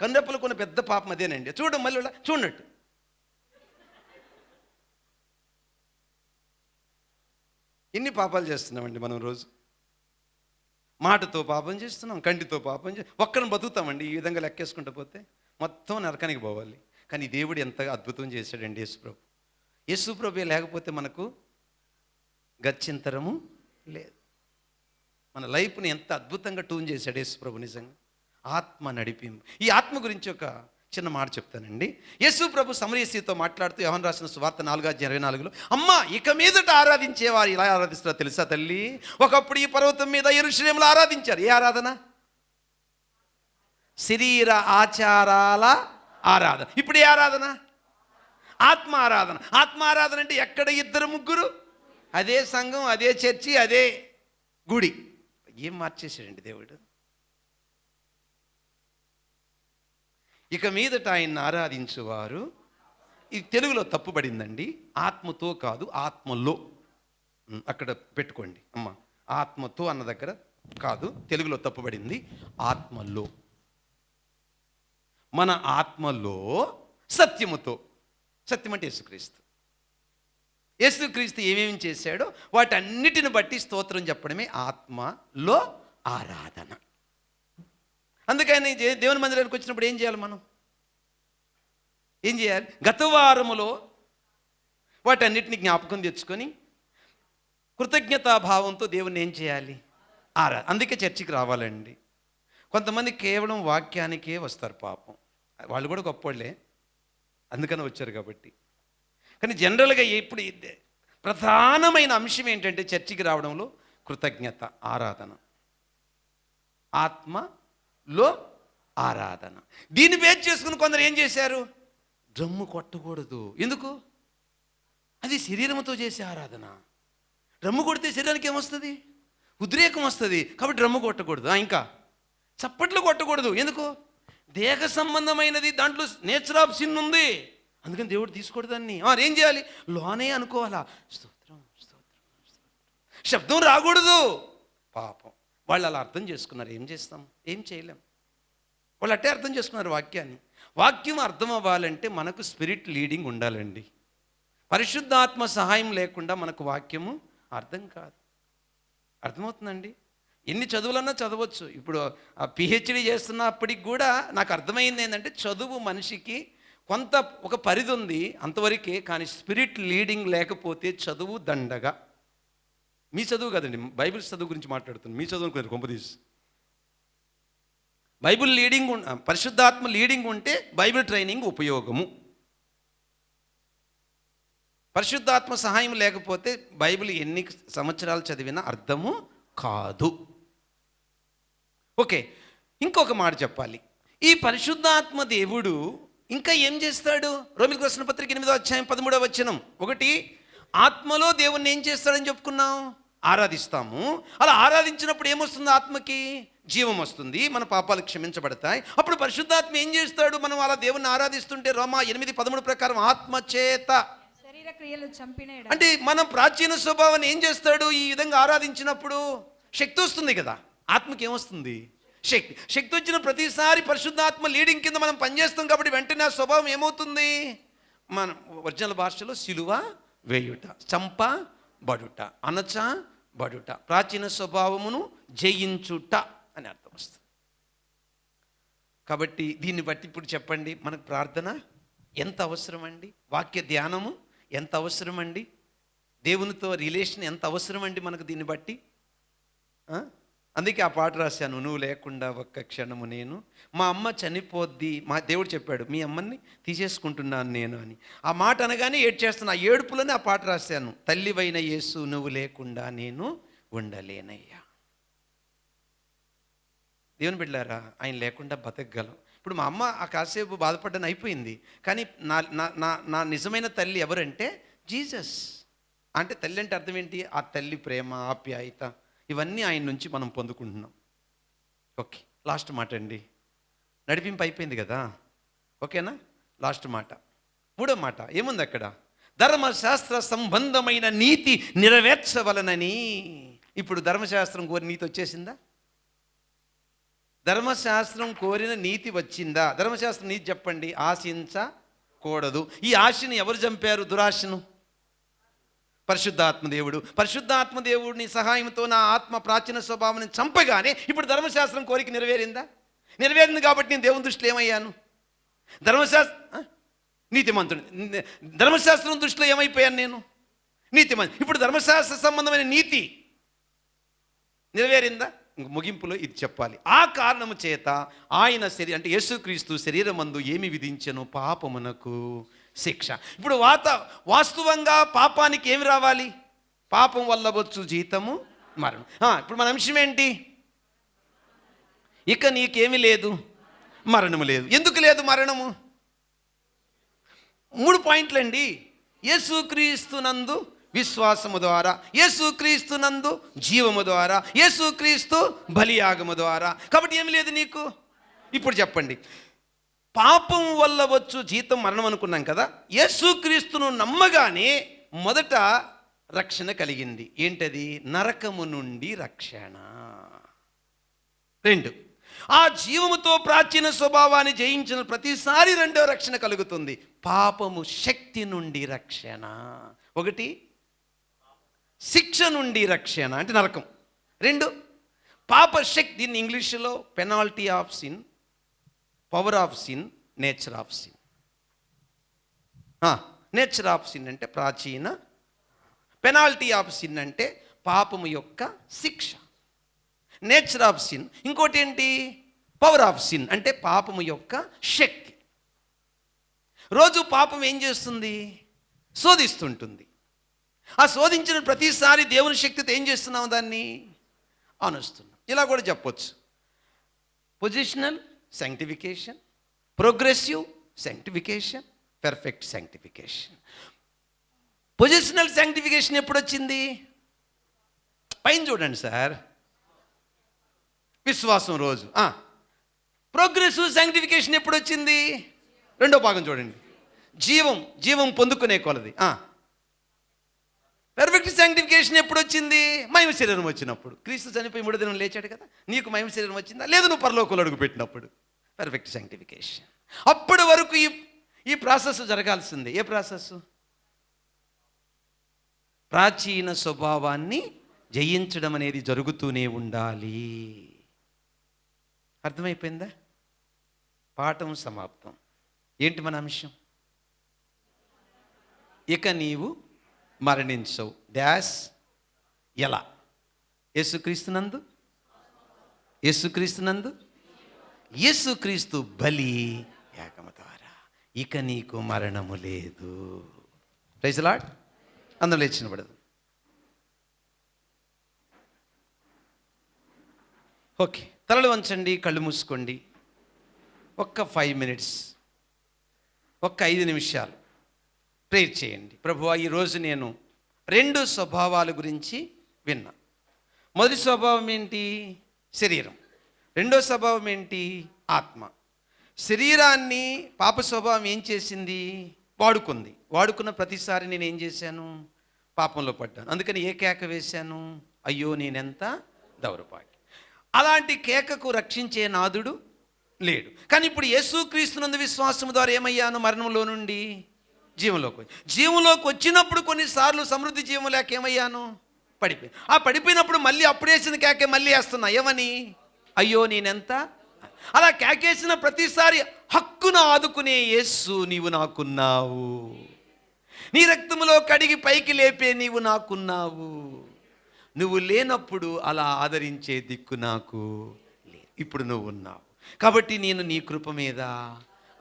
కనురెప్పలు కొన్న పెద్ద పాపం అదేనండి. చూడు మళ్ళీ చూడనట్టు. ఎన్ని పాపాలు చేస్తున్నామండి మనం రోజు? మాటతో పాపం చేస్తున్నాం, కంటితో పాపం ఒక్కరిని బతుకుతామండి. ఈ విధంగా లెక్కేసుకుంటూ పోతే మొత్తం నరకానికి పోవాలి. కానీ దేవుడు ఎంత అద్భుతం చేశాడండి యేసుప్రభు. యేసుప్రభు లేకపోతే మనకు గత్యంతరము లేదు. మన లైఫ్ని ఎంత అద్భుతంగా ట్యూన్ చేశాడు యేసుప్రభు. నిజంగా ఆత్మ నడిపింపు. ఈ ఆత్మ గురించి ఒక చిన్న మాట చెప్తానండి. యేసుప్రభు సమరయ స్త్రీతో మాట్లాడుతూ యోహాను రాసిన సువార్త 4:24 అమ్మా, ఇక మీదట ఆరాధించేవారు ఇలా ఆరాధిస్తారో తెలుసా తల్లి? ఒకప్పుడు ఈ పర్వతం మీద యెరూషలేములో ఆరాధించారు. ఏ ఆరాధన? శరీర ఆచారాల ఆరాధన. ఇప్పుడు ఏ ఆరాధన? ఆత్మ ఆరాధన. ఆత్మ ఆరాధన అంటే ఎక్కడ ఇద్దరు ముగ్గురు, అదే సంఘం, అదే చర్చి, అదే గుడి. ఏం మార్చేశాడండి దేవుడు. ఇక మీదట ఆయన్ని ఆరాధించువారు, ఈ తెలుగులో తప్పుపడిందండి, ఆత్మతో కాదు ఆత్మలో. అక్కడ పెట్టుకోండి అమ్మ, ఆత్మతో అన్న దగ్గర కాదు, తెలుగులో తప్పుపడింది, ఆత్మలో. మన ఆత్మలో సత్యముతో. సత్యం అంటే యేసుక్రీస్తు. యేసుక్రీస్తు ఏమేమి చేశాడో వాటన్నిటిని బట్టి స్తోత్రం చెప్పడమే ఆత్మలో ఆరాధన. అందుకని దేవుని మందిరానికి వచ్చినప్పుడు ఏం చేయాలి? మనం ఏం చేయాలి? గత వారములో వాటన్నిటిని జ్ఞాపకం తెచ్చుకొని కృతజ్ఞతాభావంతో దేవుని ఏం చేయాలి? అందుకే చర్చికి రావాలండి. కొంతమంది కేవలం వాక్యానికే వస్తారు, పాపం వాళ్ళు కూడా గొప్పోళ్ళే, అందుకని వచ్చారు కాబట్టి. కానీ జనరల్గా ఇప్పుడు ప్రధానమైన అంశం ఏంటంటే చర్చికి రావడంలో కృతజ్ఞత, ఆరాధన, ఆత్మలో ఆరాధన. దీన్ని బేస్ చేసుకుని కొందరు ఏం చేశారు? డ్రమ్ము కొట్టకూడదు. ఎందుకు? అది శరీరంతో చేసే ఆరాధన. డ్రమ్ము కొడితే శరీరానికి ఏమొస్తుంది? ఉద్రేకం వస్తుంది. కాబట్టి డ్రమ్ము కొట్టకూడదు. ఇంకా చప్పట్లు కొట్టకూడదు. ఎందుకు? దేహ సంబంధమైనది, దాంట్లో నేచర్ ఆఫ్ సిన్ ఉంది, అందుకని దేవుడు తీసుకోడు దాన్ని. ఏం చేయాలి? లోనే అనుకోవాలా, స్తోత్రం స్తోత్రం స్తోత్రం, శబ్దం రాకూడదు. పాపం వాళ్ళు అలా అర్థం చేసుకున్నారు. ఏం చేస్తాం? ఏం చేయలేం. వాళ్ళు అట్టే అర్థం చేసుకున్నారు వాక్యాన్ని. వాక్యం అర్థం అవ్వాలంటే మనకు స్పిరిట్ లీడింగ్ ఉండాలండి. పరిశుద్ధాత్మ సహాయం లేకుండా మనకు వాక్యము అర్థం కాదు. అర్థమవుతుందండి? ఎన్ని చదువులన్నా చదవచ్చు. ఇప్పుడు ఆ పిహెచ్డి చేస్తున్నప్పటికి కూడా నాకు అర్థమైంది ఏంటంటే, చదువు మనిషికి కొంత ఒక పరిధి ఉంది, అంతవరకే. కానీ స్పిరిట్ లీడింగ్ లేకపోతే చదువు దండగా. మీ చదువు కదండి, బైబిల్ చదువు గురించి మాట్లాడుతున్నాను. మీ చదువు కొంపదీసి బైబిల్ లీడింగ్, పరిశుద్ధాత్మ లీడింగ్ ఉంటే బైబిల్ ట్రైనింగ్ ఉపయోగము. పరిశుద్ధాత్మ సహాయం లేకపోతే బైబిల్ ఎన్ని సంవత్సరాలు చదివినా అర్థము కాదు. ఓకే, ఇంకొక మాట చెప్పాలి. ఈ పరిశుద్ధాత్మ దేవుడు ఇంకా ఏం చేస్తాడు? రోమీయులకు రాసిన పత్రిక 8:13 ఒకటి, ఆత్మలో దేవుణ్ణి ఏం చేస్తాడని చెప్పుకున్నాం? ఆరాధిస్తాము. అలా ఆరాధించినప్పుడు ఏమొస్తుంది? ఆత్మకి జీవం వస్తుంది, మన పాపాలు క్షమించబడతాయి. అప్పుడు పరిశుద్ధాత్మ ఏం చేస్తాడు? మనం అలా దేవుణ్ణి ఆరాధిస్తుంటే రోమా 8:13 ప్రకారం ఆత్మచేత శరీర క్రియలు చంపిన అంటే మన ప్రాచీన స్వభావాన్ని ఏం చేస్తాడు? ఈ విధంగా ఆరాధించినప్పుడు శక్తి వస్తుంది కదా. ఆత్మకి ఏమొస్తుంది? శక్తి. శక్తి వచ్చిన ప్రతిసారి పరిశుద్ధాత్మ లీడింగ్ కింద మనం పనిచేస్తాం కాబట్టి వెంటనే ఆ స్వభావం ఏమవుతుంది? మన ఒరిజినల్ భాషలో సిలువ వేయుట, చంపబడుట, అణచబడుట, ప్రాచీన స్వభావమును జయించుట అని అర్థం వస్తుంది. కాబట్టి దీన్ని బట్టి ఇప్పుడు చెప్పండి, మనకు ప్రార్థన ఎంత అవసరం అండి? వాక్య ధ్యానము ఎంత అవసరం అండి? దేవునితో రిలేషన్ ఎంత అవసరం అండి మనకు దీన్ని బట్టి? అందుకే ఆ పాట రాశాను, నువ్వు లేకుండా ఒక్క క్షణము నేను, మా అమ్మ చనిపోద్ది, మా దేవుడు చెప్పాడు మీ అమ్మని తీసేసుకుంటున్నాను నేను అని. ఆ మాట అనగానే ఏడ్చేస్తున్నా. ఆ ఏడుపులోనే ఆ పాట రాశాను, తల్లివైన యేసు నువ్వు లేకుండా నేను ఉండలేనయ్యా. దేవుని బిడ్డలారా, ఆయన లేకుండా బతకగలం. ఇప్పుడు మా అమ్మ ఆ కాసేపు బాధపడ్డాను అయిపోయింది. కానీ నా నా నా నా నిజమైన తల్లి ఎవరంటే జీసస్. అంటే తల్లి అంటే అర్థం ఏంటి? ఆ తల్లి ప్రేమ, ఆప్యాయత ఇవన్నీ ఆయన నుంచి మనం పొందుకుంటున్నాం. ఓకే, లాస్ట్ మాట అండి. నడిపింపు అయిపోయింది కదా, ఓకేనా? లాస్ట్ మాట, మూడో మాట ఏముంది అక్కడ? ధర్మశాస్త్ర సంబంధమైన నీతి నెరవేర్చవలనని. ఇప్పుడు ధర్మశాస్త్రం కోరిన నీతి వచ్చేసిందా? ధర్మశాస్త్రం కోరిన నీతి వచ్చిందా? ధర్మశాస్త్రం నీతి చెప్పండి. ఆశించకూడదు. ఈ ఆశని ఎవరు చంపారు? దురాశను పరిశుద్ధాత్మదేవుడు. పరిశుద్ధాత్మదేవుడిని సహాయంతో నా ఆత్మ ప్రాచీన స్వభావాన్ని చంపగానే ఇప్పుడు ధర్మశాస్త్రం కోరిక నెరవేరిందా? నెరవేరింది. కాబట్టి నేను దేవుని దృష్టిలో ఏమయ్యాను? నీతిమంతుడు. ధర్మశాస్త్రం దృష్టిలో ఏమైపోయాను నేను? నీతిమంతుడు. ఇప్పుడు ధర్మశాస్త్ర సంబంధమైన నీతి నెరవేరిందా? ముగింపులో ఇది చెప్పాలి. ఆ కారణము చేత ఆయన అంటే యేసుక్రీస్తు శరీరమందు ఏమి విధించెను? పాపమునకు శిక్ష. ఇప్పుడు వాస్తవంగా పాపానికి ఏమి రావాలి? పాపం వల్ల వచ్చు జీతము మరణం. ఇప్పుడు మన అంశం ఏంటి? ఇక నీకేమి లేదు, మరణము లేదు. ఎందుకు లేదు మరణము? 3 పాయింట్లండి. యేసుక్రీస్తునందు విశ్వాసము ద్వారా, యేసుక్రీస్తునందు జీవము ద్వారా, యేసుక్రీస్తు బలియాగము ద్వారా. కాబట్టి ఏమి లేదు నీకు. ఇప్పుడు చెప్పండి, పాపం వల్ల వచ్చు జీతం మరణం అనుకున్నాం కదా. యేసుక్రీస్తును నమ్మగానే మొదట రక్షణ కలిగింది. ఏంటది? నరకము నుండి రక్షణ. 2, ఆ జీవముతో ప్రాచీన స్వభావాన్ని జయించిన ప్రతిసారి రెండో రక్షణ కలుగుతుంది. పాపము శక్తి నుండి రక్షణ. 1 శిక్ష నుండి రక్షణ అంటే నరకం. 2 పాప శక్తి. దీన్ని ఇంగ్లీషులో penalty of sin, power of sin, nature of sin. Nature of sin అంటే ప్రాచీన, పెనాల్టీ ఆఫ్ సిన్ అంటే పాపము యొక్క శిక్ష. నేచర్ ఆఫ్ సిన్ ఇంకోటి ఏంటి? పవర్ ఆఫ్ సిన్ అంటే పాపము యొక్క శక్తి. రోజు పాపం ఏం చేస్తుంది? శోధిస్తుంటుంది. ఆ శోధించిన ప్రతిసారి దేవుని శక్తితో ఏం చేస్తున్నాం? దాన్ని అనుస్తున్నాం. ఇలా కూడా చెప్పొచ్చు. Positional sanctification, progressive sanctification, perfect sanctification. Positional sanctification ఎప్పుడు వచ్చింది? పైన చూడండి సార్, విశ్వాసం రోజు. ప్రోగ్రెసివ్ సాంక్టిఫికేషన్ ఎప్పుడు వచ్చింది? రెండో భాగం చూడండి, జీవం పొందుకునే కొలది. పర్ఫెక్ట్ సాంక్టిఫికేషన్ ఎప్పుడు వచ్చింది? మహిమ శరీరం వచ్చినప్పుడు. క్రీస్తు చనిపోయి 3వ దినం లేచాడు కదా. నీకు మహిమ శరీరం వచ్చిందా? లేదు, నువ్వు పరలోకంలో అడుగు పెట్టినప్పుడు పర్ఫెక్ట్ సాంక్టిఫికేషన్. అప్పటి వరకు ఈ ప్రాసెస్ జరగాల్సిందే. ఏ ప్రాసెస్? ప్రాచీన స్వభావాన్ని జయించడం అనేది జరుగుతూనే ఉండాలి. అర్థమైపోయిందా? పాఠం సమాప్తం. ఏంటి మన అంశం? ఇక నీవు మరణించవు. డాష్ ఎలా? యేసుక్రీస్తునందు, యేసుక్రీస్తు బలి యాగము ద్వారా ఇక నీకు మరణము లేదు. Praise the Lord. అందరూ లేచి నిలబడదు. ఓకే, తలలు వంచండి, కళ్ళు మూసుకోండి. ఒక్క 5 minutes, ఒక్క 5 నిమిషాలు ప్రేయర్ చేయండి. ప్రభువా, ఈరోజు నేను 2 స్వభావాల గురించి విన్నా. మొదటి స్వభావం ఏంటి? శరీరం. రెండో స్వభావం ఏంటి? ఆత్మ. శరీరాన్ని పాప స్వభావం ఏం చేసింది? వాడుకుంది. వాడుకున్న ప్రతిసారి నేను ఏం చేశాను? పాపంలో పడ్డాను. అందుకని ఏ కేక వేశాను? అయ్యో నేనెంత దౌర్భాగ్యం. అలాంటి కేకకు రక్షించే నాదుడు లేడు. కానీ ఇప్పుడు యేసుక్రీస్తునందు విశ్వాసం ద్వారా ఏమయ్యాను? మరణంలో నుండి జీవంలోకి వచ్చినప్పుడు కొన్నిసార్లు సమృద్ధి జీవం లేక ఏమయ్యాను? పడిపోయి. ఆ పడిపోయినప్పుడు మళ్ళీ అప్పుడేసిన కేకే మళ్ళీ వేస్తున్నా. ఏమని? అయ్యో నేనెంత. అలా కేకేసిన ప్రతిసారి హక్కున ఆదుకునే యేసు నీవు నాకున్నావు. నీ రక్తములో కడిగి పైకి లేపే నీవు నాకున్నావు. నువ్వు లేనప్పుడు అలా ఆదరించే దిక్కు నాకు లేదు. ఇప్పుడు నువ్వు ఉన్నావు. కాబట్టి నేను నీ కృప మీద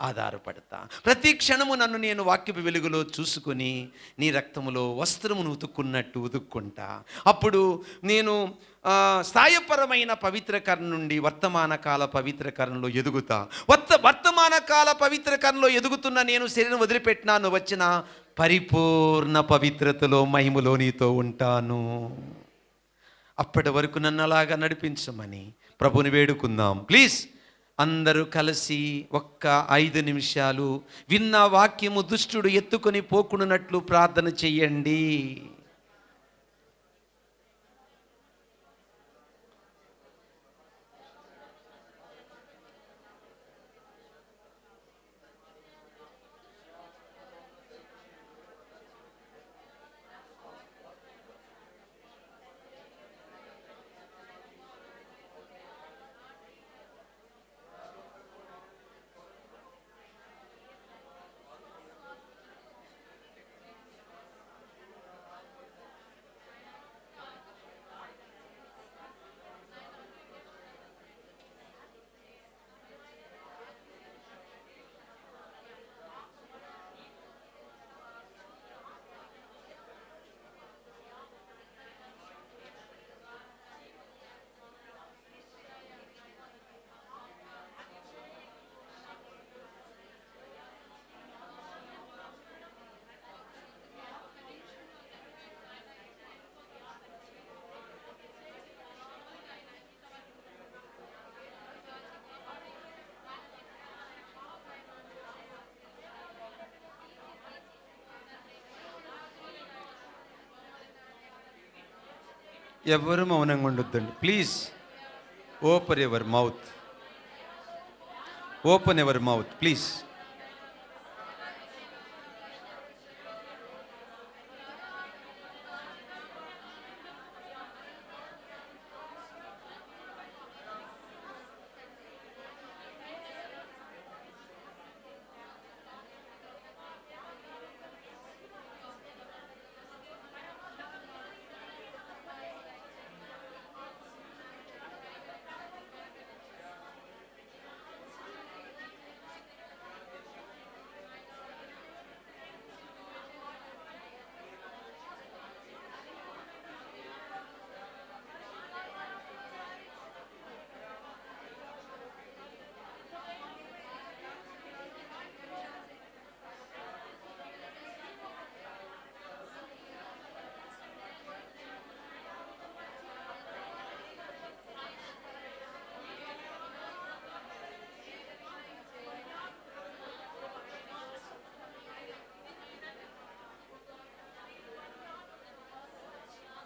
ఆధారపడతా. ప్రతి క్షణము నన్ను నేను వాక్యపు వెలుగులో చూసుకొని నీ రక్తములో వస్త్రమును ఉతుక్కున్నట్టు ఉతుక్కుంటా. అప్పుడు నేను స్థాయపరమైన పవిత్రకరణ నుండి వర్తమాన కాల పవిత్రకరణలో ఎదుగుతా. వర్తమాన కాల పవిత్రకరణలో ఎదుగుతున్న నేను శరీరం వదిలిపెట్టినాను వచ్చిన పరిపూర్ణ పవిత్రతలో మహిమలో నీతో ఉంటాను. అప్పటి వరకు నన్ను అలాగా నడిపించమని ప్రభుని వేడుకుందాం. ప్లీజ్ అందరూ కలిసి ఒక్క 5 నిమిషాలు విన్న వాక్యము దుష్టుడు ఎత్తుకొని పోకున్నట్లు ప్రార్థన చెయ్యండి. ఎవరు మౌనంగా ఉండొద్దండి please. Open every mouth, open every mouth please.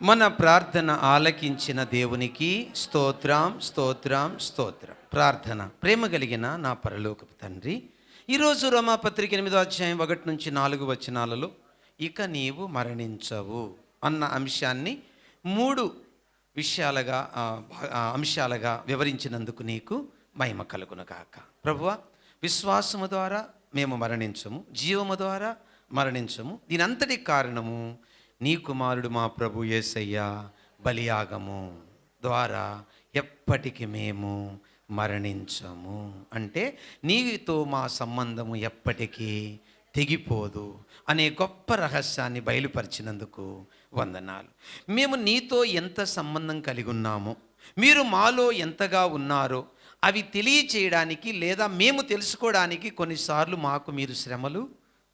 మన ప్రార్థన ఆలకించిన దేవునికి స్తోత్రం స్తోత్రం స్తోత్రం. ప్రార్థన. ప్రేమ కలిగిన నా పరలోకపు తండ్రి, ఈరోజు రోమాపత్రిక 8వ అధ్యాయం 1 నుంచి 4 వచనాలలో ఇక నీవు మరణించవు అన్న అంశాన్ని 3 అంశాలుగా వివరించినందుకు నీకు మహిమ కలుగును గాక. ప్రభువా, విశ్వాసము ద్వారా మేము మరణించము, జీవము ద్వారా మరణించము. దీనంతటి కారణము నీ కుమారుడు మా ప్రభు యేసయ్య బలియాగము ద్వారా ఎప్పటికీ మేము మరణించము. అంటే నీతో మా సంబంధము ఎప్పటికీ తెగిపోదు అనే గొప్ప రహస్యాన్ని బయలుపరిచినందుకు వందనాలు. మేము నీతో ఎంత సంబంధం కలిగి ఉన్నామో, మీరు మాలో ఎంతగా ఉన్నారో అవి తెలియచేయడానికి లేదా మేము తెలుసుకోవడానికి కొన్నిసార్లు మాకు మీరు శ్రమలు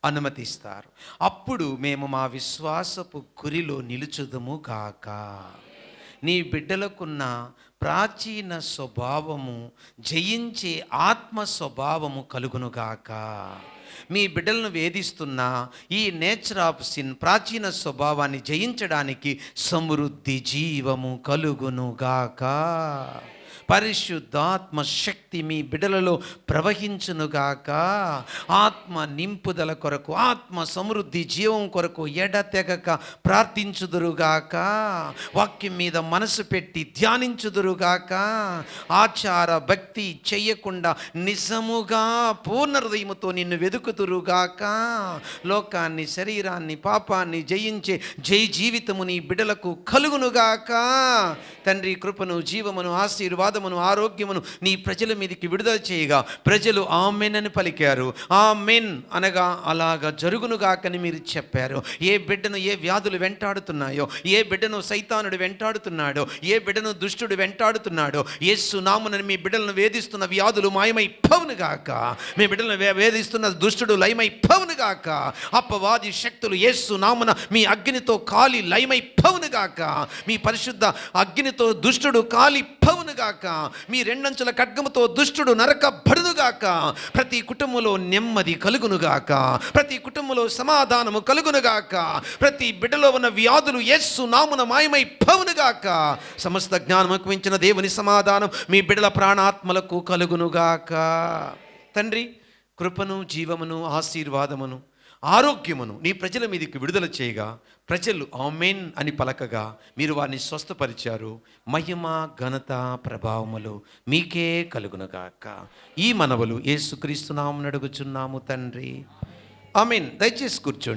అనుమతిస్తారు. అప్పుడు మేము మా విశ్వాసపు గురిలో నిలుచుదుము గాక. నీ బిడ్డలకున్న ప్రాచీన స్వభావము జయించే ఆత్మ స్వభావము కలుగునుగాక. మీ బిడ్డలను వేధిస్తున్న ఈ నేచర్ ఆఫ్ సిన్ ప్రాచీన స్వభావాన్ని జయించడానికి సమృద్ధి జీవము కలుగునుగాక. పరిశుద్ధాత్మ శక్తి మీ బిడ్డలలో ప్రవహించునుగాక. ఆత్మ నింపుదల కొరకు, ఆత్మ సమృద్ధి జీవం కొరకు ఎడతెగక ప్రార్థించుదురుగాక. వాక్యం మీద మనసు పెట్టి ధ్యానించుదురుగాక. ఆచార భక్తి చెయ్యకుండా నిజముగా పూర్ణ హృదయముతో నిన్ను వెదుకుతురుగాక. లోకాన్ని, శరీరాన్ని, పాపాన్ని జయించే జై జీవితము నీ బిడ్డలకు కలుగునుగాక. తండ్రి, కృపను, జీవమును, ఆశీర్వాదం ఆశీర్వాదమును ఆరోగ్యమును నీ ప్రజల మీదకి విడుదల చేయగా ప్రజలు ఆమెన్ అని పలికారు. ఆమెన్ అనగా అలాగా జరుగునుగాకని మీరు చెప్పారు. ఏ బిడ్డను ఏ వ్యాధులు వెంటాడుతున్నాయో, ఏ బిడ్డను సైతానుడు వెంటాడుతున్నాడో, ఏ బిడ్డను దుష్టుడు వెంటాడుతున్నాడో, యేసు నామమున మీ బిడ్డలను వేధిస్తున్న వ్యాధులు మాయమైపోవును గాక. మీ బిడ్డలను వేధిస్తున్న దుష్టుడు లయమైపోవును గాక. అపవాది శక్తులు యేసు నామమున మీ అగ్నితో కాలి లయమైపోవును గాక. మీ పరిశుద్ధ అగ్నితో దుష్టుడు కాలిపోవును గాక. మీ రెండంచుల ఖడ్గముతో దుష్టుడు నరకబడును గాక. ప్రతి కుటుంబంలో నెమ్మది కలుగును గాక. ప్రతి కుటుంబంలో సమాధానము కలుగును గాక. ప్రతి బిడ్డలో ఉన్న వ్యాధులు యేసు నామమున మాయమైపోవును గాక. సమస్త జ్ఞానముకు మించిన దేవుని సమాధానం మీ బిడ్డల ప్రాణాత్మలకు కలుగును గాక. తండ్రి, కృపను, జీవమును, ఆశీర్వాదమును, ఆరోగ్యమును నీ ప్రజల మీదకి విడుదల చేయగా ప్రజలు ఆమేన్ అని పలకగా మీరు వారిని స్వస్థపరిచారు. మహిమ, ఘనత, ప్రభావములు మీకే కలుగునుగాక. ఈ మనవులు యేసుక్రీస్తు నామమున అడుగుచున్నాము తండ్రి. ఆమేన్. దయచేసి కూర్చోండి.